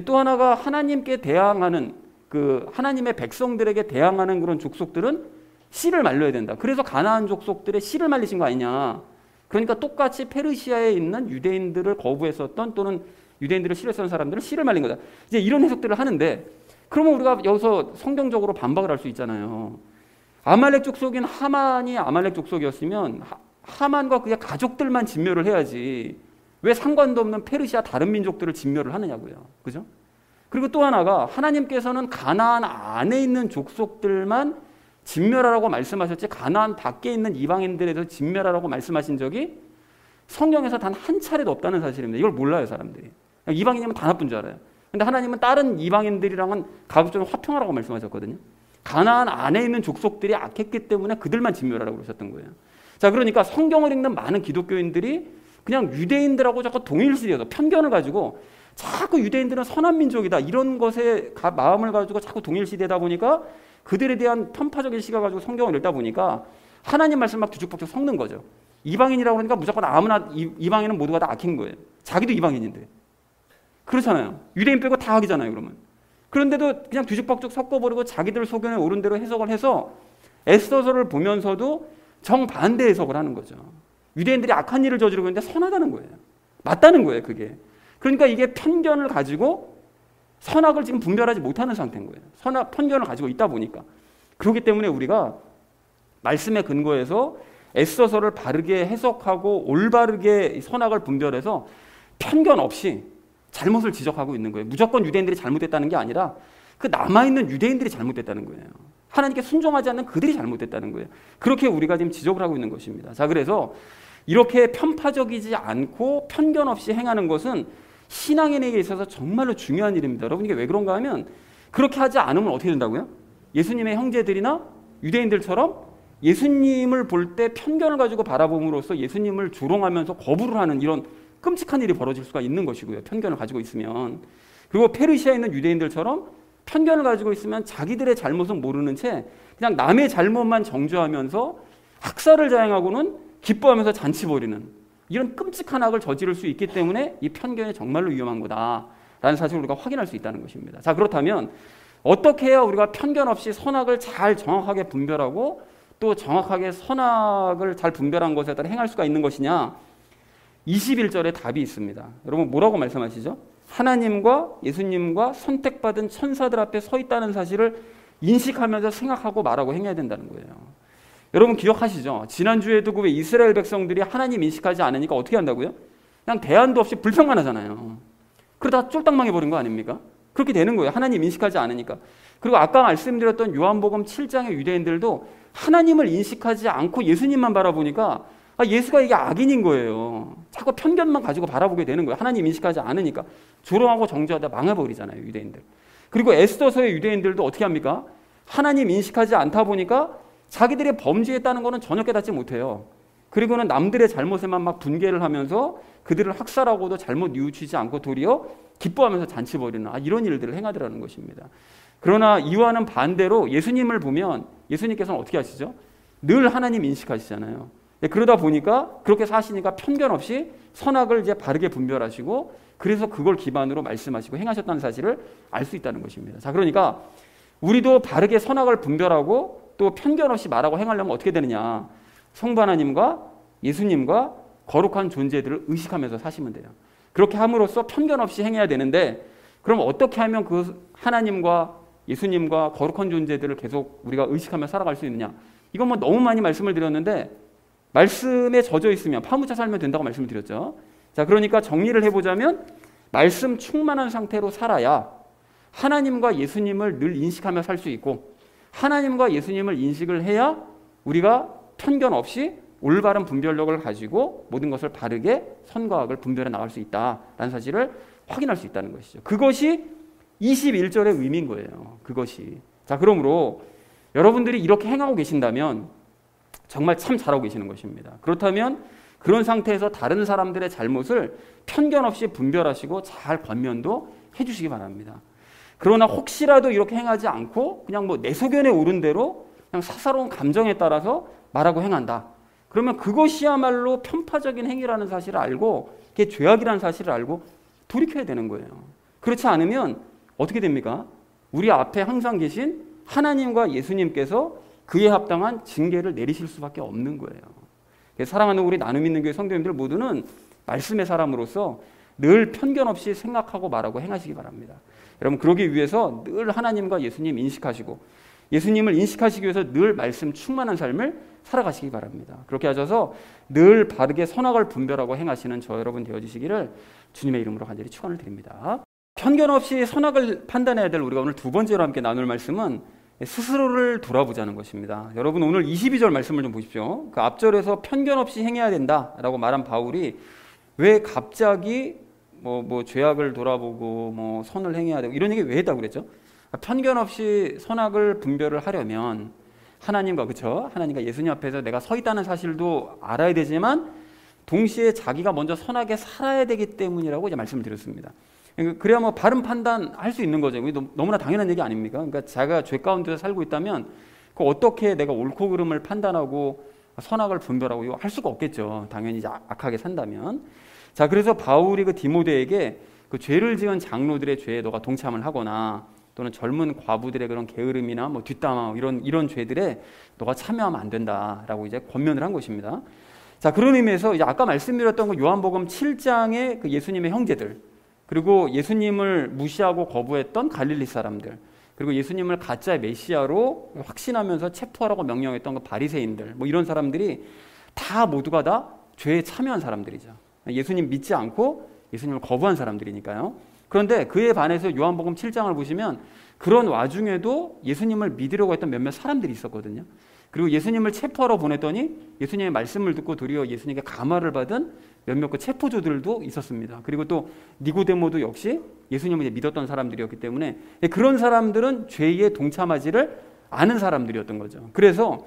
또 하나가 하나님께 대항하는 그 하나님의 백성들에게 대항하는 그런 족속들은 씨를 말려야 된다. 그래서 가나안 족속들의 씨를 말리신 거 아니냐. 그러니까 똑같이 페르시아에 있는 유대인들을 거부했었던 또는 유대인들을 싫어했던 사람들은 씨를 말린 거다. 이제 이런 해석들을 하는데 그러면 우리가 여기서 성경적으로 반박을 할 수 있잖아요. 아말렉 족속인 하만이 아말렉 족속이었으면 하만과 그의 가족들만 진멸을 해야지 왜 상관도 없는 페르시아 다른 민족들을 진멸을 하느냐고요. 그죠? 그리고 또 하나가 하나님께서는 가나안 안에 있는 족속들만 진멸하라고 말씀하셨지 가나안 밖에 있는 이방인들에 대해서 진멸하라고 말씀하신 적이 성경에서 단 한 차례도 없다는 사실입니다. 이걸 몰라요, 사람들이. 이방인이면 다 나쁜 줄 알아요. 근데 하나님은 다른 이방인들이랑은 가급적이면 화평하라고 말씀하셨거든요. 가나안 안에 있는 족속들이 악했기 때문에 그들만 진멸하라고 그러셨던 거예요. 자, 그러니까 성경을 읽는 많은 기독교인들이 그냥 유대인들하고 자꾸 동일시되어서 편견을 가지고 자꾸 유대인들은 선한 민족이다 이런 것에 마음을 가지고 자꾸 동일시되다 보니까 그들에 대한 편파적인 시각 가지고 성경을 읽다 보니까 하나님 말씀 막 뒤죽박죽 섞는 거죠. 이방인이라고 그러니까 무조건 아무나 이방인은 모두가 다 악인 거예요. 자기도 이방인인데. 그렇잖아요. 유대인 빼고 다 악이잖아요, 그러면. 그런데도 그냥 뒤죽박죽 섞어버리고 자기들 소견에 옳은 대로 해석을 해서 에스더서를 보면서도 정반대 해석을 하는 거죠. 유대인들이 악한 일을 저지르고 있는데 선하다는 거예요. 맞다는 거예요, 그게. 그러니까 이게 편견을 가지고 선악을 지금 분별하지 못하는 상태인 거예요. 편견을 가지고 있다 보니까. 그렇기 때문에 우리가 말씀의 근거에서 에스더서를 바르게 해석하고 올바르게 선악을 분별해서 편견 없이 잘못을 지적하고 있는 거예요. 무조건 유대인들이 잘못됐다는 게 아니라 그 남아있는 유대인들이 잘못됐다는 거예요. 하나님께 순종하지 않는 그들이 잘못됐다는 거예요. 그렇게 우리가 지금 지적을 하고 있는 것입니다. 자, 그래서 이렇게 편파적이지 않고 편견 없이 행하는 것은 신앙인에게 있어서 정말로 중요한 일입니다. 여러분 이게 왜 그런가 하면 그렇게 하지 않으면 어떻게 된다고요? 예수님의 형제들이나 유대인들처럼 예수님을 볼 때 편견을 가지고 바라봄으로써 예수님을 조롱하면서 거부를 하는 이런 끔찍한 일이 벌어질 수가 있는 것이고요. 편견을 가지고 있으면. 그리고 페르시아에 있는 유대인들처럼 편견을 가지고 있으면 자기들의 잘못은 모르는 채 그냥 남의 잘못만 정죄하면서 학살을 자행하고는 기뻐하면서 잔치 벌이는 이런 끔찍한 악을 저지를 수 있기 때문에 이 편견이 정말로 위험한 거다라는 사실을 우리가 확인할 수 있다는 것입니다. 자, 그렇다면 어떻게 해야 우리가 편견 없이 선악을 잘 정확하게 분별하고 또 정확하게 선악을 잘 분별한 것에 따라 행할 수가 있는 것이냐? 21절에 답이 있습니다. 여러분 뭐라고 말씀하시죠? 하나님과 예수님과 선택받은 천사들 앞에 서 있다는 사실을 인식하면서 생각하고 말하고 행해야 된다는 거예요. 여러분 기억하시죠? 지난주에도 그 이스라엘 백성들이 하나님 인식하지 않으니까 어떻게 한다고요? 그냥 대안도 없이 불평만 하잖아요. 그러다 쫄딱 망해버린 거 아닙니까? 그렇게 되는 거예요. 하나님 인식하지 않으니까. 그리고 아까 말씀드렸던 요한복음 7장의 유대인들도 하나님을 인식하지 않고 예수님만 바라보니까 예수가 이게 악인인 거예요. 자꾸 편견만 가지고 바라보게 되는 거예요. 하나님 인식하지 않으니까. 조롱하고 정죄하다 망해버리잖아요, 유대인들. 그리고 에스더서의 유대인들도 어떻게 합니까? 하나님 인식하지 않다 보니까 자기들이 범죄했다는 것은 전혀 깨닫지 못해요. 그리고는 남들의 잘못에만 막 분개를 하면서 그들을 학살하고도 잘못 뉘우치지 않고 도리어 기뻐하면서 잔치 벌이는 이런 일들을 행하더라는 것입니다. 그러나 이와는 반대로 예수님을 보면 예수님께서는 어떻게 하시죠? 늘 하나님 인식하시잖아요. 그러다 보니까 그렇게 사시니까 편견 없이 선악을 이제 바르게 분별하시고 그래서 그걸 기반으로 말씀하시고 행하셨다는 사실을 알 수 있다는 것입니다. 자, 그러니까 우리도 바르게 선악을 분별하고 또 편견 없이 말하고 행하려면 어떻게 되느냐? 성부 하나님과 예수님과 거룩한 존재들을 의식하면서 사시면 돼요. 그렇게 함으로써 편견 없이 행해야 되는데 그럼 어떻게 하면 그 하나님과 예수님과 거룩한 존재들을 계속 우리가 의식하며 살아갈 수 있느냐? 이건 뭐 너무 많이 말씀을 드렸는데 말씀에 젖어 있으면 파묻혀 살면 된다고 말씀을 드렸죠. 자, 그러니까 정리를 해보자면 말씀 충만한 상태로 살아야 하나님과 예수님을 늘 인식하며 살 수 있고 하나님과 예수님을 인식을 해야 우리가 편견 없이 올바른 분별력을 가지고 모든 것을 바르게 선과 악을 분별해 나갈 수 있다라는 사실을 확인할 수 있다는 것이죠. 그것이 21절의 의미인 거예요. 그것이. 자, 그러므로 여러분들이 이렇게 행하고 계신다면 정말 참 잘하고 계시는 것입니다. 그렇다면 그런 상태에서 다른 사람들의 잘못을 편견 없이 분별하시고 잘 권면도 해주시기 바랍니다. 그러나 혹시라도 이렇게 행하지 않고 그냥 뭐 내 소견에 오른 대로 그냥 사사로운 감정에 따라서 말하고 행한다. 그러면 그것이야말로 편파적인 행위라는 사실을 알고 그게 죄악이라는 사실을 알고 돌이켜야 되는 거예요. 그렇지 않으면 어떻게 됩니까? 우리 앞에 항상 계신 하나님과 예수님께서 그에 합당한 징계를 내리실 수밖에 없는 거예요. 사랑하는 우리 나눔 있는 교회 성도님들 모두는 말씀의 사람으로서 늘 편견 없이 생각하고 말하고 행하시기 바랍니다. 여러분, 그러기 위해서 늘 하나님과 예수님 인식하시고 예수님을 인식하시기 위해서 늘 말씀 충만한 삶을 살아가시기 바랍니다. 그렇게 하셔서 늘 바르게 선악을 분별하고 행하시는 저 여러분 되어주시기를 주님의 이름으로 간절히 축원을 드립니다. 편견 없이 선악을 판단해야 될 우리가 오늘 두 번째로 함께 나눌 말씀은 스스로를 돌아보자는 것입니다. 여러분, 오늘 22절 말씀을 좀 보십시오. 그 앞절에서 편견 없이 행해야 된다라고 말한 바울이 왜 갑자기 뭐 죄악을 돌아보고 뭐 선을 행해야 되고 이런 얘기 왜 했다고 그랬죠? 편견 없이 선악을 분별을 하려면 하나님과, 그렇죠? 하나님과 예수님 앞에서 내가 서 있다는 사실도 알아야 되지만 동시에 자기가 먼저 선하게 살아야 되기 때문이라고 이제 말씀을 드렸습니다. 그래야 뭐 바른 판단할 수 있는 거죠. 너무나 당연한 얘기 아닙니까? 그러니까 자기가 죄 가운데서 살고 있다면 그 어떻게 내가 옳고 그름을 판단하고 선악을 분별하고 이거 할 수가 없겠죠. 당연히 악하게 산다면. 자, 그래서 바울이 그 디모데에게 그 죄를 지은 장로들의 죄에 너가 동참을 하거나 또는 젊은 과부들의 그런 게으름이나 뭐 뒷담화 이런 죄들에 너가 참여하면 안 된다라고 이제 권면을 한 것입니다. 자, 그런 의미에서 이제 아까 말씀드렸던 그 요한복음 7장의 그 예수님의 형제들, 그리고 예수님을 무시하고 거부했던 갈릴리 사람들, 그리고 예수님을 가짜의 메시아로 확신하면서 체포하라고 명령했던 그 바리새인들, 뭐 이런 사람들이 다 모두가 다 죄에 참여한 사람들이죠. 예수님 믿지 않고 예수님을 거부한 사람들이니까요. 그런데 그에 반해서 요한복음 7장을 보시면 그런 와중에도 예수님을 믿으려고 했던 몇몇 사람들이 있었거든요. 그리고 예수님을 체포하러 보냈더니 예수님의 말씀을 듣고 도리어 예수님께 감화를 받은 몇몇 그 체포조들도 있었습니다. 그리고 또 니고데모도 역시 예수님을 이제 믿었던 사람들이었기 때문에 그런 사람들은 죄에 동참하지를 않은 사람들이었던 거죠. 그래서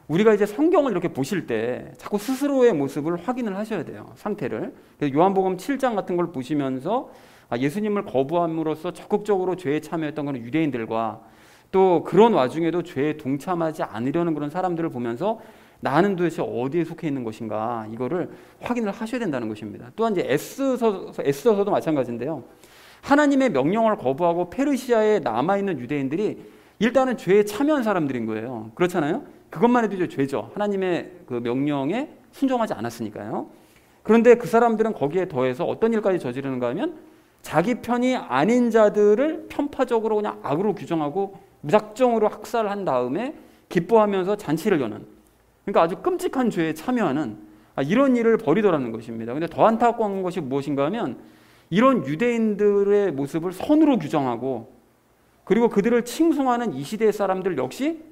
우리가 이제 성경을 이렇게 보실 때 자꾸 스스로의 모습을 확인을 하셔야 돼요. 상태를. 그래서 요한복음 7장 같은 걸 보시면서 예수님을 거부함으로써 적극적으로 죄에 참여했던 그런 유대인들과 또 그런 와중에도 죄에 동참하지 않으려는 그런 사람들을 보면서 나는 도대체 어디에 속해 있는 것인가, 이거를 확인을 하셔야 된다는 것입니다. 또한 이제 에스더서도 마찬가지인데요. 하나님의 명령을 거부하고 페르시아에 남아있는 유대인들이 일단은 죄에 참여한 사람들인 거예요. 그렇잖아요? 그것만 해도 이제 죄죠. 하나님의 그 명령에 순종하지 않았으니까요. 그런데 그 사람들은 거기에 더해서 어떤 일까지 저지르는가 하면 자기 편이 아닌 자들을 편파적으로 그냥 악으로 규정하고 무작정으로 학살을 한 다음에 기뻐하면서 잔치를 여는, 그러니까 아주 끔찍한 죄에 참여하는 이런 일을 벌이더라는 것입니다. 근데 더 안타까운 것이 무엇인가 하면 이런 유대인들의 모습을 선으로 규정하고 그리고 그들을 칭송하는 이 시대의 사람들 역시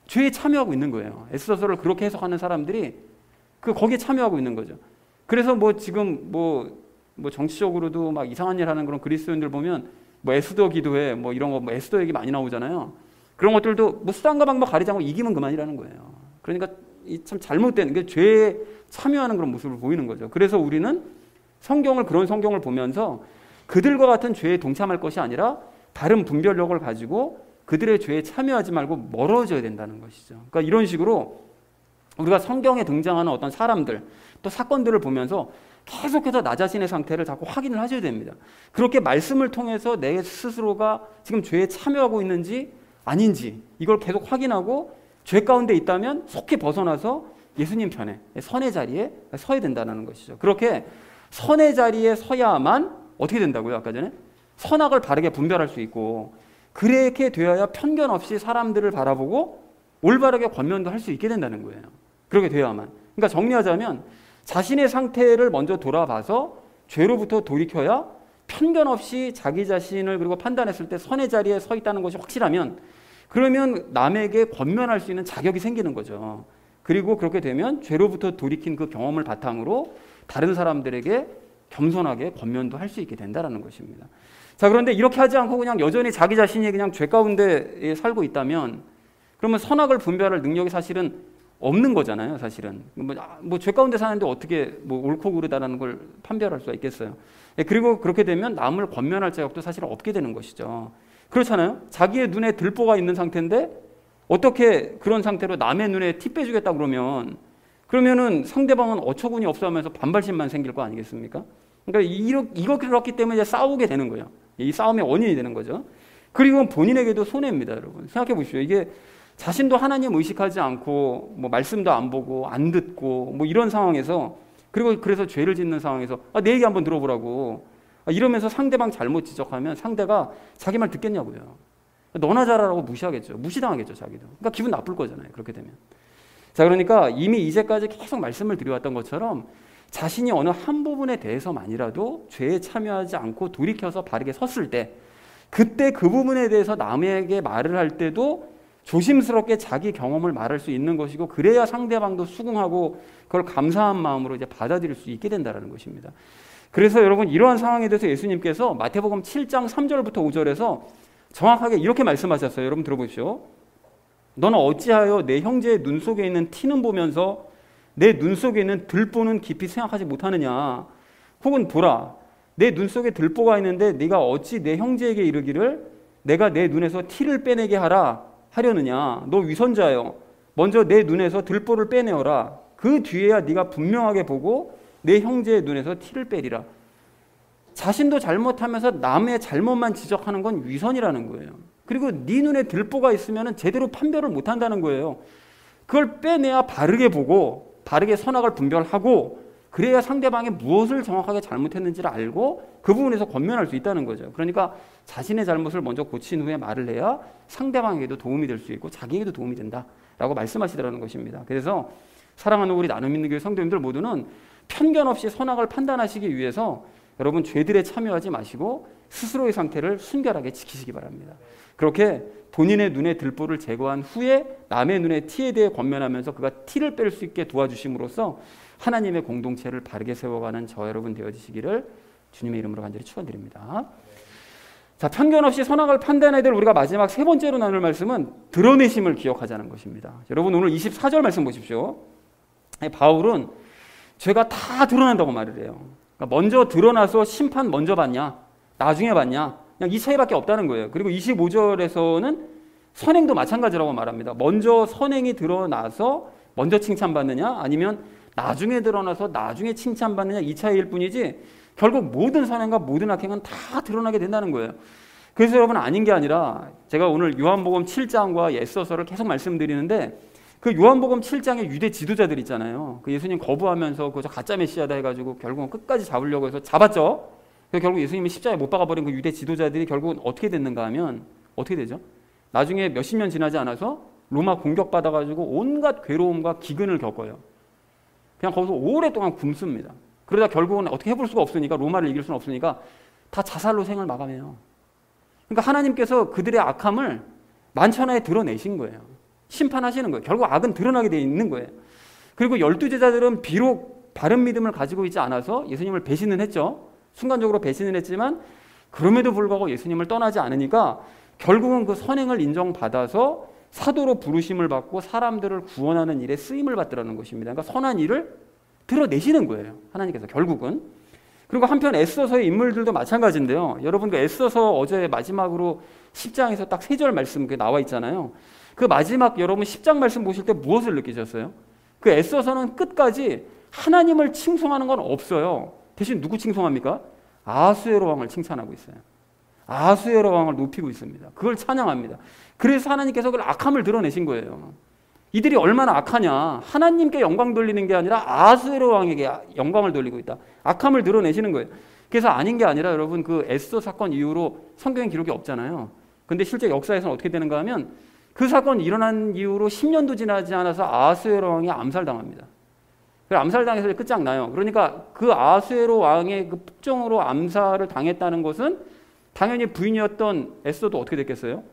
죄에 참여하고 있는 거예요. 에스더서를 그렇게 해석하는 사람들이 거기에 참여하고 있는 거죠. 그래서 뭐 지금 뭐 정치적으로도 막 이상한 일 하는 그런 그리스도인들 보면 뭐 에스더 기도회 뭐 이런 거 뭐 에스더 얘기 많이 나오잖아요. 그런 것들도 뭐 수단과 방법 가리지 않고 이기면 그만이라는 거예요. 그러니까 참 잘못된 게 죄에 참여하는 그런 모습을 보이는 거죠. 그래서 우리는 그런 성경을 보면서 그들과 같은 죄에 동참할 것이 아니라 다른 분별력을 가지고 그들의 죄에 참여하지 말고 멀어져야 된다는 것이죠. 그러니까 이런 식으로 우리가 성경에 등장하는 어떤 사람들 또 사건들을 보면서 계속해서 나 자신의 상태를 자꾸 확인을 하셔야 됩니다. 그렇게 말씀을 통해서 내 스스로가 지금 죄에 참여하고 있는지 아닌지 이걸 계속 확인하고 죄 가운데 있다면 속히 벗어나서 예수님 편에 선의 자리에 서야 된다는 것이죠. 그렇게 선의 자리에 서야만 어떻게 된다고요? 아까 전에 선악을 바르게 분별할 수 있고 그렇게 되어야 편견 없이 사람들을 바라보고 올바르게 권면도 할 수 있게 된다는 거예요. 그렇게 되어야만. 그러니까 정리하자면 자신의 상태를 먼저 돌아봐서 죄로부터 돌이켜야 편견 없이 자기 자신을 그리고 판단했을 때 선의 자리에 서 있다는 것이 확실하면 그러면 남에게 권면할 수 있는 자격이 생기는 거죠. 그리고 그렇게 되면 죄로부터 돌이킨 그 경험을 바탕으로 다른 사람들에게 겸손하게 권면도 할 수 있게 된다는 것입니다. 자, 그런데 이렇게 하지 않고 그냥 여전히 자기 자신이 그냥 죄 가운데 살고 있다면 그러면 선악을 분별할 능력이 사실은 없는 거잖아요, 사실은. 죄 가운데 사는데 어떻게 옳고 그르다라는 걸 판별할 수가 있겠어요. 그리고 그렇게 되면 남을 권면할 자격도 사실은 없게 되는 것이죠. 그렇잖아요. 자기의 눈에 들보가 있는 상태인데 어떻게 그런 상태로 남의 눈에 티 빼주겠다 그러면은 상대방은 어처구니 없어 하면서 반발심만 생길 거 아니겠습니까? 그러니까 그렇기 때문에 이제 싸우게 되는 거예요. 이 싸움의 원인이 되는 거죠. 그리고 본인에게도 손해입니다, 여러분. 생각해 보십시오. 이게 자신도 하나님 의식하지 않고 말씀도 안 보고 안 듣고 이런 상황에서 그래서 죄를 짓는 상황에서 내 얘기 한번 들어보라고 이러면서 상대방 잘못 지적하면 상대가 자기 말 듣겠냐고요. 너나 잘하라고 무시하겠죠. 무시당하겠죠, 자기도. 그러니까 기분 나쁠 거잖아요, 그렇게 되면. 자, 그러니까 이미 이제까지 계속 말씀을 드려왔던 것처럼 자신이 어느 한 부분에 대해서만이라도 죄에 참여하지 않고 돌이켜서 바르게 섰을 때 그때 그 부분에 대해서 남에게 말을 할 때도 조심스럽게 자기 경험을 말할 수 있는 것이고 그래야 상대방도 수긍하고 그걸 감사한 마음으로 이제 받아들일 수 있게 된다는 것입니다. 그래서 여러분 이러한 상황에 대해서 예수님께서 마태복음 7장 3절부터 5절에서 정확하게 이렇게 말씀하셨어요. 여러분 들어보십시오. 너는 어찌하여 내 형제의 눈 속에 있는 티는 보면서 내 눈 속에 있는 들보는 깊이 생각하지 못하느냐. 혹은 보라, 내 눈 속에 들보가 있는데 네가 어찌 내 형제에게 이르기를 내가 내 눈에서 티를 빼내게 하려느냐. 너 위선자여, 먼저 내 눈에서 들보를 빼내어라. 그 뒤에야 네가 분명하게 보고 내 형제의 눈에서 티를 빼리라. 자신도 잘못하면서 남의 잘못만 지적하는 건 위선이라는 거예요. 그리고 네 눈에 들보가 있으면 제대로 판별을 못한다는 거예요. 그걸 빼내야 바르게 보고 바르게 선악을 분별하고 그래야 상대방이 무엇을 정확하게 잘못했는지를 알고 그 부분에서 권면할 수 있다는 거죠. 그러니까 자신의 잘못을 먼저 고친 후에 말을 해야 상대방에게도 도움이 될 수 있고 자기에게도 도움이 된다라고 말씀하시더라는 것입니다. 그래서 사랑하는 우리 나눔 있는 교회 성도님들 모두는 편견 없이 선악을 판단하시기 위해서 여러분 죄들에 참여하지 마시고 스스로의 상태를 순결하게 지키시기 바랍니다. 그렇게 본인의 눈에 들보를 제거한 후에 남의 눈에 티에 대해 권면하면서 그가 티를 뺄 수 있게 도와주심으로써 하나님의 공동체를 바르게 세워가는 저 여러분 되어지시기를 주님의 이름으로 간절히 축원드립니다. 자, 편견 없이 선악을 판단해야 될 우리가 마지막 세 번째로 나눌 말씀은 드러내심을 기억하자는 것입니다. 여러분 오늘 24절 말씀 보십시오. 바울은 죄가 다 드러난다고 말을 해요. 그러니까 먼저 드러나서 심판 먼저 받냐 나중에 받냐 그냥 이 차이밖에 없다는 거예요. 그리고 25절에서는 선행도 마찬가지라고 말합니다. 먼저 선행이 드러나서 먼저 칭찬받느냐 아니면 나중에 드러나서 나중에 칭찬받느냐 이 차이일 뿐이지 결국 모든 선행과 모든 악행은 다 드러나게 된다는 거예요. 그래서 여러분 아닌 게 아니라 제가 오늘 요한복음 7장과 옛서서를 계속 말씀드리는데 그 요한복음 7장의 유대 지도자들 있잖아요. 그 예수님 거부하면서 그 가짜 메시아다 해가지고 결국은 끝까지 잡으려고 해서 잡았죠. 그래서 결국 예수님이 십자가에 못 박아버린 그 유대 지도자들이 결국은 어떻게 됐는가 하면 어떻게 되죠? 나중에 몇십 년 지나지 않아서 로마 공격받아가지고 온갖 괴로움과 기근을 겪어요. 그냥 거기서 오랫동안 굶습니다. 그러다 결국은 어떻게 해볼 수가 없으니까 로마를 이길 수는 없으니까 다 자살로 생을 마감해요. 그러니까 하나님께서 그들의 악함을 만천하에 드러내신 거예요. 심판하시는 거예요. 결국 악은 드러나게 돼 있는 거예요. 그리고 12제자들은 비록 바른 믿음을 가지고 있지 않아서 예수님을 배신은 했죠. 순간적으로 배신은 했지만 그럼에도 불구하고 예수님을 떠나지 않으니까 결국은 그 선행을 인정받아서 사도로 부르심을 받고 사람들을 구원하는 일에 쓰임을 받더라는 것입니다. 그러니까 선한 일을 드러내시는 거예요. 하나님께서 결국은. 그리고 한편 에스더서의 인물들도 마찬가지인데요. 여러분 그 에스더서 어제 마지막으로 10장에서 딱 3절 말씀 나와 있잖아요. 그 마지막 여러분 10장 말씀 보실 때 무엇을 느끼셨어요? 그 에스더서는 끝까지 하나님을 칭송하는 건 없어요. 대신 누구 칭송합니까? 아수에로 왕을 칭찬하고 있어요. 아수에로 왕을 높이고 있습니다. 그걸 찬양합니다. 그래서 하나님께서 그걸 악함을 드러내신 거예요. 이들이 얼마나 악하냐. 하나님께 영광 돌리는 게 아니라 아수에로 왕에게 영광을 돌리고 있다. 악함을 드러내시는 거예요. 그래서 아닌 게 아니라 여러분 그 에스더 사건 이후로 성경에 기록이 없잖아요. 근데 실제 역사에서는 어떻게 되는가 하면 그 사건이 일어난 이후로 10년도 지나지 않아서 아수에로 왕이 암살당합니다. 암살당해서 끝장나요. 그러니까 그 아수에로 왕의 그 폭정으로 암살을 당했다는 것은 당연히 부인이었던 에스더도 어떻게 됐겠어요?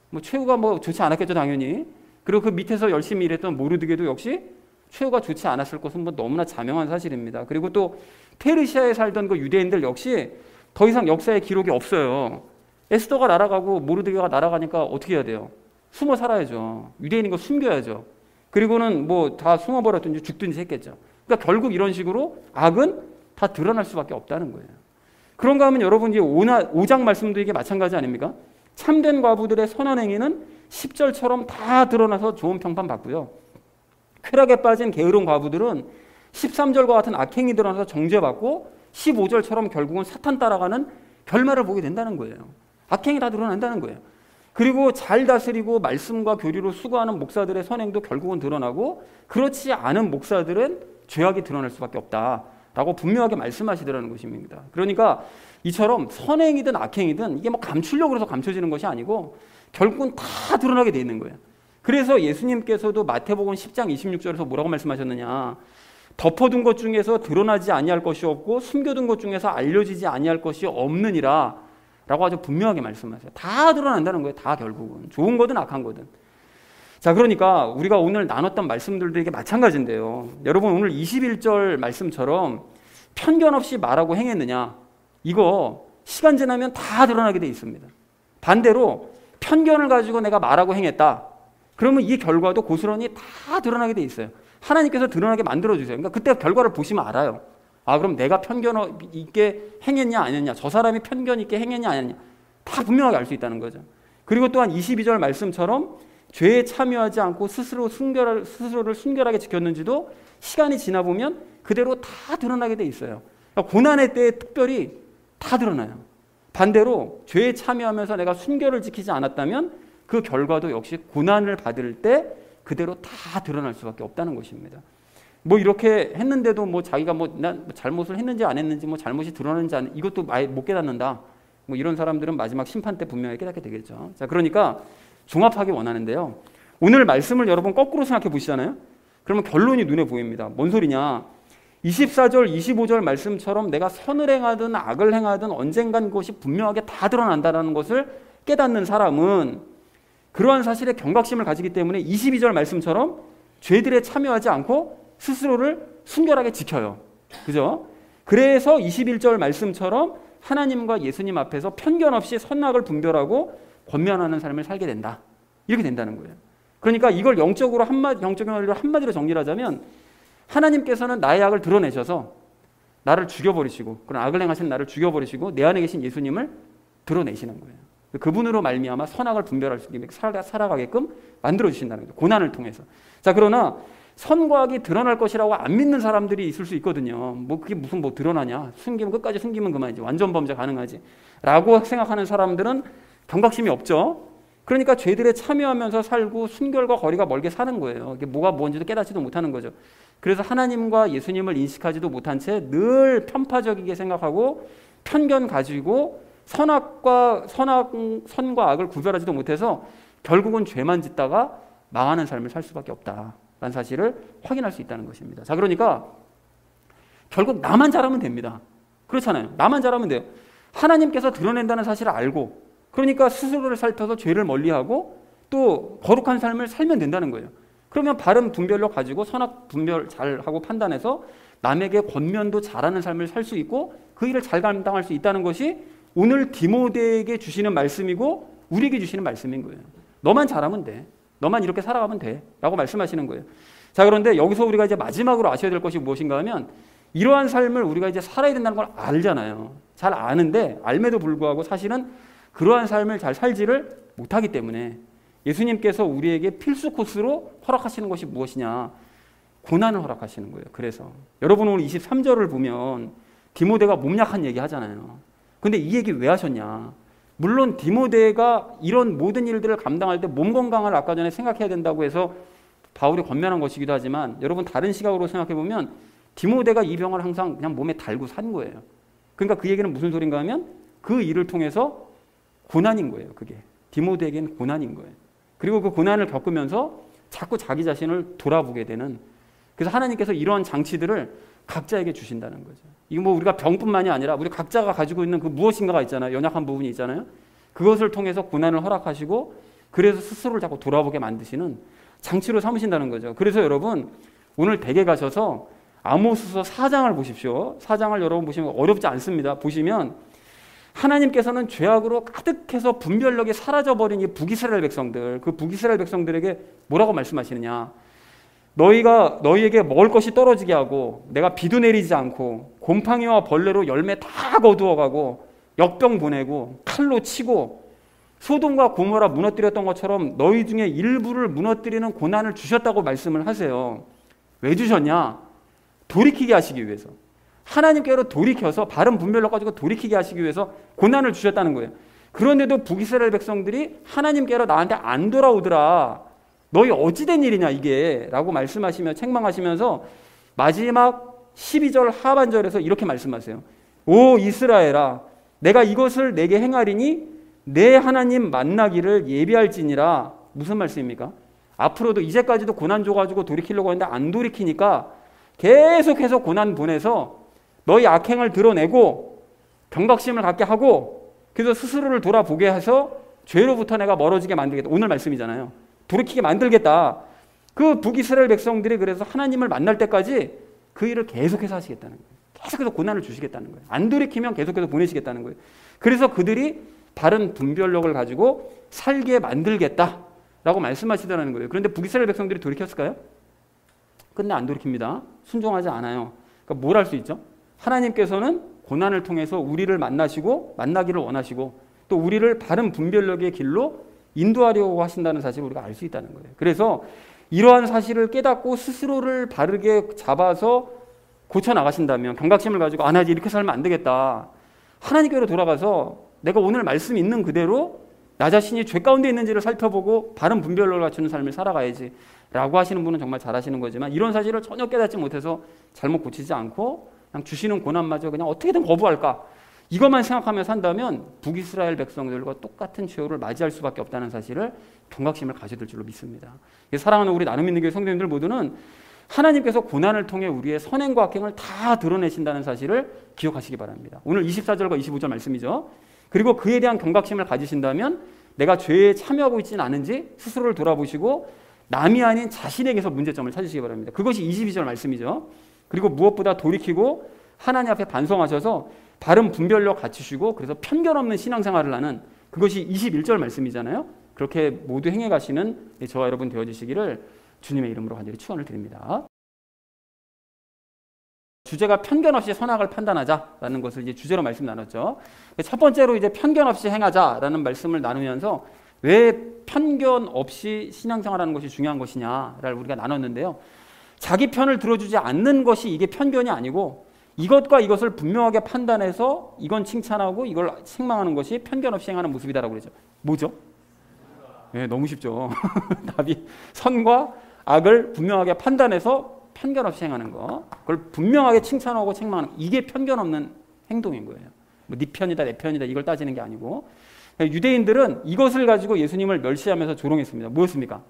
뭐 최후가 뭐 좋지 않았겠죠, 당연히. 그리고 그 밑에서 열심히 일했던 모르드게도 역시 최후가 좋지 않았을 것은 뭐 너무나 자명한 사실입니다. 그리고 또 페르시아에 살던 그 유대인들 역시 더 이상 역사에 기록이 없어요. 에스더가 날아가고 모르드게가 날아가니까 어떻게 해야 돼요? 숨어 살아야죠. 유대인인 거 숨겨야죠. 그리고는 뭐 다 숨어버렸든지 죽든지 했겠죠. 그러니까 결국 이런 식으로 악은 다 드러날 수밖에 없다는 거예요. 그런가 하면 여러분 이제 5장 말씀도 이게 마찬가지 아닙니까? 참된 과부들의 선한 행위는 10절처럼 다 드러나서 좋은 평판 받고요. 쾌락에 빠진 게으른 과부들은 13절과 같은 악행이 드러나서 정죄받고 15절처럼 결국은 사탄 따라가는 결말을 보게 된다는 거예요. 악행이 다 드러난다는 거예요. 그리고 잘 다스리고 말씀과 교리로 수고하는 목사들의 선행도 결국은 드러나고 그렇지 않은 목사들은 죄악이 드러날 수밖에 없다라고 분명하게 말씀하시더라는 것입니다. 그러니까 이처럼 선행이든 악행이든 이게 뭐 감추려고 해서 감춰지는 것이 아니고 결국은 다 드러나게 돼 있는 거예요. 그래서 예수님께서도 마태복음 10장 26절에서 뭐라고 말씀하셨느냐. 덮어둔 것 중에서 드러나지 아니할 것이 없고 숨겨둔 것 중에서 알려지지 아니할 것이 없느니라 라고 아주 분명하게 말씀하세요. 다 드러난다는 거예요. 다 결국은. 좋은 거든 악한 거든. 자, 그러니까 우리가 오늘 나눴던 말씀들도 이게 마찬가지인데요. 여러분 오늘 21절 말씀처럼 편견 없이 말하고 행했느냐. 이거 시간 지나면 다 드러나게 돼 있습니다. 반대로 편견을 가지고 내가 말하고 행했다. 그러면 이 결과도 고스란히 다 드러나게 돼 있어요. 하나님께서 드러나게 만들어주세요. 그러니까 그때 결과를 보시면 알아요. 아, 그럼 내가 편견 있게 행했냐 안 했냐, 저 사람이 편견 있게 행했냐 안 했냐 다 분명하게 알 수 있다는 거죠. 그리고 또한 22절 말씀처럼 죄에 참여하지 않고 스스로를 순결하게 지켰는지도 시간이 지나 보면 그대로 다 드러나게 돼 있어요. 그러니까 고난의 때에 특별히 다 드러나요. 반대로 죄에 참여하면서 내가 순결을 지키지 않았다면 그 결과도 역시 고난을 받을 때 그대로 다 드러날 수밖에 없다는 것입니다. 뭐 이렇게 했는데도 뭐 자기가 난 잘못을 했는지 안 했는지 뭐 잘못이 드러났는지 안 이것도 아예 못 깨닫는다. 뭐 이런 사람들은 마지막 심판 때 분명히 깨닫게 되겠죠. 자, 그러니까 종합하기 원하는데요. 오늘 말씀을 여러분 거꾸로 생각해 보시잖아요. 그러면 결론이 눈에 보입니다. 뭔 소리냐? 24절, 25절 말씀처럼 내가 선을 행하든 악을 행하든 언젠간 그것이 분명하게 다 드러난다는 것을 깨닫는 사람은 그러한 사실에 경각심을 가지기 때문에 22절 말씀처럼 죄들에 참여하지 않고 스스로를 순결하게 지켜요. 그죠? 그래서 21절 말씀처럼 하나님과 예수님 앞에서 편견 없이 선악을 분별하고 권면하는 삶을 살게 된다. 이렇게 된다는 거예요. 그러니까 이걸 영적인 원리로 한마디로 정리를 하자면 하나님께서는 나의 악을 드러내셔서 나를 죽여버리시고 그런 악을 행하신 나를 죽여버리시고 내 안에 계신 예수님을 드러내시는 거예요. 그분으로 말미암아 선악을 분별할 수 있게 살아가게끔 만들어주신다는 거예요. 고난을 통해서. 자, 그러나 선과 악이 드러날 것이라고 안 믿는 사람들이 있을 수 있거든요. 뭐 그게 무슨 뭐 드러나냐. 숨기면 끝까지 숨기면 그만이지. 완전 범죄 가능하지. 라고 생각하는 사람들은 경각심이 없죠. 그러니까 죄들에 참여하면서 살고 순결과 거리가 멀게 사는 거예요. 이게 뭐가 뭔지도 깨닫지도 못하는 거죠. 그래서 하나님과 예수님을 인식하지도 못한 채 늘 편파적이게 생각하고 편견 가지고 선과 악을 구별하지도 못해서 결국은 죄만 짓다가 망하는 삶을 살 수밖에 없다라는 사실을 확인할 수 있다는 것입니다. 자, 그러니까 결국 나만 잘하면 됩니다. 그렇잖아요. 나만 잘하면 돼요. 하나님께서 드러낸다는 사실을 알고 그러니까 스스로를 살펴서 죄를 멀리하고 또 거룩한 삶을 살면 된다는 거예요. 그러면 바른 분별로 가지고 선악 분별 잘하고 판단해서 남에게 권면도 잘하는 삶을 살 수 있고 그 일을 잘 감당할 수 있다는 것이 오늘 디모데에게 주시는 말씀이고 우리에게 주시는 말씀인 거예요. 너만 잘하면 돼. 너만 이렇게 살아가면 돼. 라고 말씀하시는 거예요. 자, 그런데 여기서 우리가 이제 마지막으로 아셔야 될 것이 무엇인가 하면 이러한 삶을 우리가 이제 살아야 된다는 걸 알잖아요. 잘 아는데 알매도 불구하고 사실은 그러한 삶을 잘 살지를 못하기 때문에 예수님께서 우리에게 필수 코스로 허락하시는 것이 무엇이냐? 고난을 허락하시는 거예요. 그래서 여러분 오늘 23절을 보면 디모데가 몸 약한 얘기 하잖아요. 근데 이 얘기 왜 하셨냐? 물론 디모데가 이런 모든 일들을 감당할 때 몸 건강을 아까 전에 생각해야 된다고 해서 바울이 권면한 것이기도 하지만 여러분 다른 시각으로 생각해 보면 디모데가 이 병을 항상 그냥 몸에 달고 산 거예요. 그러니까 그 얘기는 무슨 소린가 하면 그 일을 통해서 고난인 거예요. 그게 디모데에게는 고난인 거예요. 그리고 그 고난을 겪으면서 자꾸 자기 자신을 돌아보게 되는, 그래서 하나님께서 이러한 장치들을 각자에게 주신다는 거죠. 이거 뭐 우리가 병뿐만이 아니라 우리 각자가 가지고 있는 그 무엇인가가 있잖아요. 연약한 부분이 있잖아요. 그것을 통해서 고난을 허락하시고 그래서 스스로를 자꾸 돌아보게 만드시는 장치로 삼으신다는 거죠. 그래서 여러분 오늘 댁에 가셔서 아모스서 4장을 보십시오. 4장을 여러분 보시면 어렵지 않습니다. 보시면 하나님께서는 죄악으로 가득해서 분별력이 사라져버린 이 북이스라엘 백성들, 그 북이스라엘 백성들에게 뭐라고 말씀하시느냐? 너희에게 먹을 것이 떨어지게 하고 내가 비도 내리지 않고 곰팡이와 벌레로 열매 다 거두어가고 역병 보내고 칼로 치고 소돔과 고모라 무너뜨렸던 것처럼 너희 중에 일부를 무너뜨리는 고난을 주셨다고 말씀을 하세요. 왜 주셨냐? 돌이키게 하시기 위해서. 하나님께로 돌이켜서 바른 분별력 가지고 돌이키게 하시기 위해서 고난을 주셨다는 거예요. 그런데도 북이스라엘 백성들이 하나님께로 나한테 안 돌아오더라. 너희 어찌된 일이냐 이게 라고 말씀하시며 책망하시면서 마지막 12절 하반절에서 이렇게 말씀하세요. 오 이스라엘아, 내가 이것을 내게 행하리니 내 하나님 만나기를 예비할지니라. 무슨 말씀입니까? 앞으로도 이제까지도 고난 줘가지고 돌이키려고 했는데 안 돌이키니까 계속해서 고난 보내서 너희 악행을 드러내고 경각심을 갖게 하고 그래서 스스로를 돌아보게 해서 죄로부터 내가 멀어지게 만들겠다. 오늘 말씀이잖아요. 돌이키게 만들겠다. 그 북이스라엘 백성들이 그래서 하나님을 만날 때까지 그 일을 계속해서 하시겠다는 거예요. 계속해서 고난을 주시겠다는 거예요. 안 돌이키면 계속해서 보내시겠다는 거예요. 그래서 그들이 바른 분별력을 가지고 살게 만들겠다라고 말씀하시더라는 거예요. 그런데 북이스라엘 백성들이 돌이켰을까요? 근데 안 돌이킵니다. 순종하지 않아요. 그러니까 뭘 할 수 있죠? 하나님께서는 고난을 통해서 우리를 만나시고 만나기를 원하시고 또 우리를 바른 분별력의 길로 인도하려고 하신다는 사실을 우리가 알 수 있다는 거예요. 그래서 이러한 사실을 깨닫고 스스로를 바르게 잡아서 고쳐나가신다면 경각심을 가지고 나 이제 이렇게 살면 안 되겠다. 하나님께로 돌아가서 내가 오늘 말씀 있는 그대로 나 자신이 죄 가운데 있는지를 살펴보고 바른 분별력을 갖추는 삶을 살아가야지 라고 하시는 분은 정말 잘하시는 거지만 이런 사실을 전혀 깨닫지 못해서 잘못 고치지 않고 그냥 주시는 고난마저 그냥 어떻게든 거부할까 이것만 생각하며 산다면 북이스라엘 백성들과 똑같은 최후를 맞이할 수밖에 없다는 사실을 경각심을 가져야 될 줄로 믿습니다. 사랑하는 우리 나눔 있는 교회 성도님들 모두는 하나님께서 고난을 통해 우리의 선행과 악행을 다 드러내신다는 사실을 기억하시기 바랍니다. 오늘 24절과 25절 말씀이죠. 그리고 그에 대한 경각심을 가지신다면 내가 죄에 참여하고 있지는 않은지 스스로를 돌아보시고 남이 아닌 자신에게서 문제점을 찾으시기 바랍니다. 그것이 22절 말씀이죠. 그리고 무엇보다 돌이키고 하나님 앞에 반성하셔서 바른 분별력 갖추시고 그래서 편견 없는 신앙생활을 하는 그것이 21절 말씀이잖아요. 그렇게 모두 행해 가시는 저와 여러분 되어주시기를 주님의 이름으로 간절히 축원을 드립니다. 주제가 편견 없이 선악을 판단하자라는 것을 이제 주제로 말씀 나눴죠. 첫 번째로 이제 편견 없이 행하자라는 말씀을 나누면서 왜 편견 없이 신앙생활하는 것이 중요한 것이냐를 우리가 나눴는데요. 자기 편을 들어주지 않는 것이 이게 편견이 아니고 이것과 이것을 분명하게 판단해서 이건 칭찬하고 이걸 책망하는 것이 편견 없이 행하는 모습이다라고 그러죠. 뭐죠? 네, 너무 쉽죠. 답이 선과 악을 분명하게 판단해서 편견 없이 행하는 거, 그걸 분명하게 칭찬하고 책망하는 이게 편견 없는 행동인 거예요. 뭐 네 편이다 내 편이다 이걸 따지는 게 아니고 유대인들은 이것을 가지고 예수님을 멸시하면서 조롱했습니다. 뭐였습니까?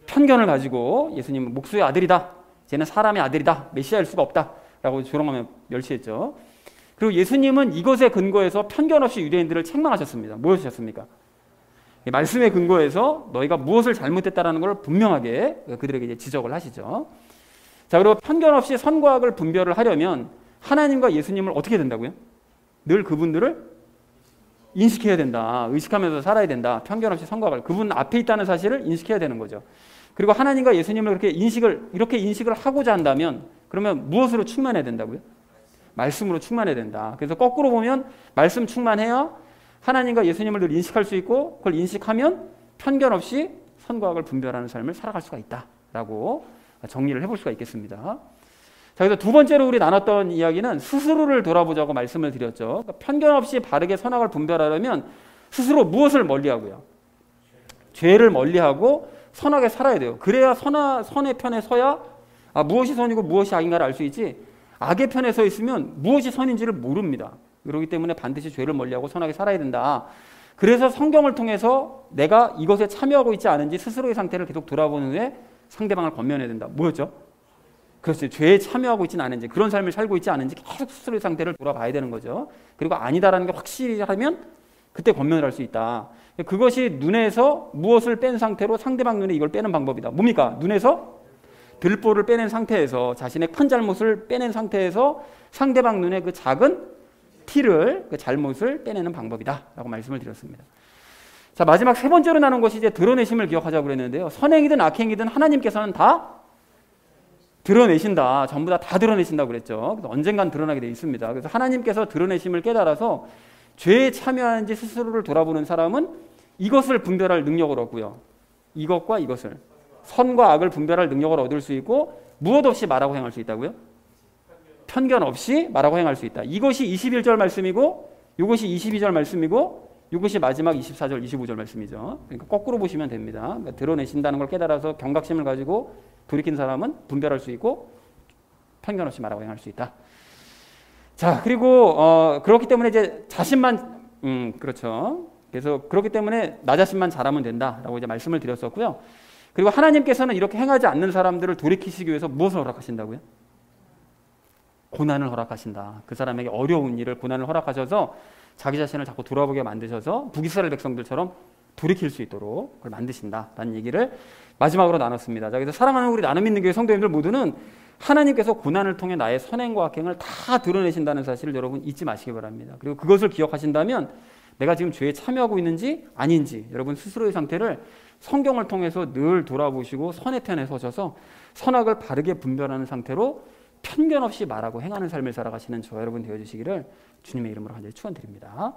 편견을 가지고 예수님은 목수의 아들이다. 쟤는 사람의 아들이다. 메시아일 수가 없다. 라고 조롱하며 멸시했죠. 그리고 예수님은 이것에 근거해서 편견 없이 유대인들을 책망하셨습니다. 무엇이셨습니까? 말씀에 근거해서 너희가 무엇을 잘못했다라는 걸 분명하게 그들에게 이제 지적을 하시죠. 자, 그리고 편견 없이 선과 악을 분별을 하려면 하나님과 예수님을 어떻게 된다고요? 늘 그분들을 인식해야 된다. 의식하면서 살아야 된다. 편견 없이 선과 악을. 그분 앞에 있다는 사실을 인식해야 되는 거죠. 그리고 하나님과 예수님을 이렇게 인식을 하고자 한다면 그러면 무엇으로 충만해야 된다고요? 말씀으로 충만해야 된다. 그래서 거꾸로 보면 말씀 충만해야 하나님과 예수님을 늘 인식할 수 있고 그걸 인식하면 편견 없이 선과 악을 분별하는 삶을 살아갈 수가 있다라고 정리를 해볼 수가 있겠습니다. 자, 그래서 두 번째로 우리 나눴던 이야기는 스스로를 돌아보자고 말씀을 드렸죠. 그러니까 편견 없이 바르게 선악을 분별하려면 스스로 무엇을 멀리하고요? 죄를 멀리하고 선하게 살아야 돼요. 그래야 선의 편에 서야 무엇이 선이고 무엇이 악인가를 알 수 있지, 악의 편에 서 있으면 무엇이 선인지를 모릅니다. 그렇기 때문에 반드시 죄를 멀리하고 선하게 살아야 된다. 그래서 성경을 통해서 내가 이것에 참여하고 있지 않은지 스스로의 상태를 계속 돌아보는 후에 상대방을 권면해야 된다. 뭐였죠? 그렇죠. 죄에 참여하고 있지는 않은지, 그런 삶을 살고 있지 않은지 계속 스스로의 상태를 돌아봐야 되는 거죠. 그리고 아니다라는 게 확실히 하면 그때 권면을 할 수 있다. 그것이 눈에서 무엇을 뺀 상태로 상대방 눈에 이걸 빼는 방법이다. 뭡니까? 눈에서 들보를 빼낸 상태에서, 자신의 큰 잘못을 빼낸 상태에서 상대방 눈에 그 작은 티를, 그 잘못을 빼내는 방법이다 라고 말씀을 드렸습니다. 자, 마지막 세 번째로 나눈 것이 이제 드러내심을 기억하자고 그랬는데요. 선행이든 악행이든 하나님께서는 다 드러내신다. 전부 다 드러내신다고 그랬죠. 그래서 언젠간 드러나게 되어 있습니다. 그래서 하나님께서 드러내심을 깨달아서 죄에 참여하는지 스스로를 돌아보는 사람은 이것을 분별할 능력을 얻고요. 이것과 이것을, 선과 악을 분별할 능력을 얻을 수 있고 무엇 없이 말하고 행할 수 있다고요? 편견 없이 말하고 행할 수 있다. 이것이 21절 말씀이고 이것이 22절 말씀이고 이것이 마지막 24절, 25절 말씀이죠. 그러니까 거꾸로 보시면 됩니다. 그러니까 드러내신다는 걸 깨달아서 경각심을 가지고 돌이킨 사람은 분별할 수 있고 편견 없이 말하고 행할 수 있다. 자, 그리고 그렇기 때문에 이제 자신만 그렇죠. 그래서 그렇기 때문에 나 자신만 잘하면 된다라고 이제 말씀을 드렸었고요. 그리고 하나님께서는 이렇게 행하지 않는 사람들을 돌이키시기 위해서 무엇을 허락하신다고요? 고난을 허락하신다. 그 사람에게 어려운 일을, 고난을 허락하셔서 자기 자신을 자꾸 돌아보게 만드셔서 북이스라엘 백성들처럼 돌이킬 수 있도록 그걸 만드신다라는 얘기를 마지막으로 나눴습니다. 자, 그래서 사랑하는 우리 나눔 있는 교회 성도님들 모두는 하나님께서 고난을 통해 나의 선행과 악행을 다 드러내신다는 사실을 여러분 잊지 마시기 바랍니다. 그리고 그것을 기억하신다면 내가 지금 죄에 참여하고 있는지 아닌지 여러분 스스로의 상태를 성경을 통해서 늘 돌아보시고 선의 편에 서셔서 선악을 바르게 분별하는 상태로 편견 없이 말하고 행하는 삶을 살아가시는 저 여러분 되어주시기를 주님의 이름으로 간절히 축원드립니다.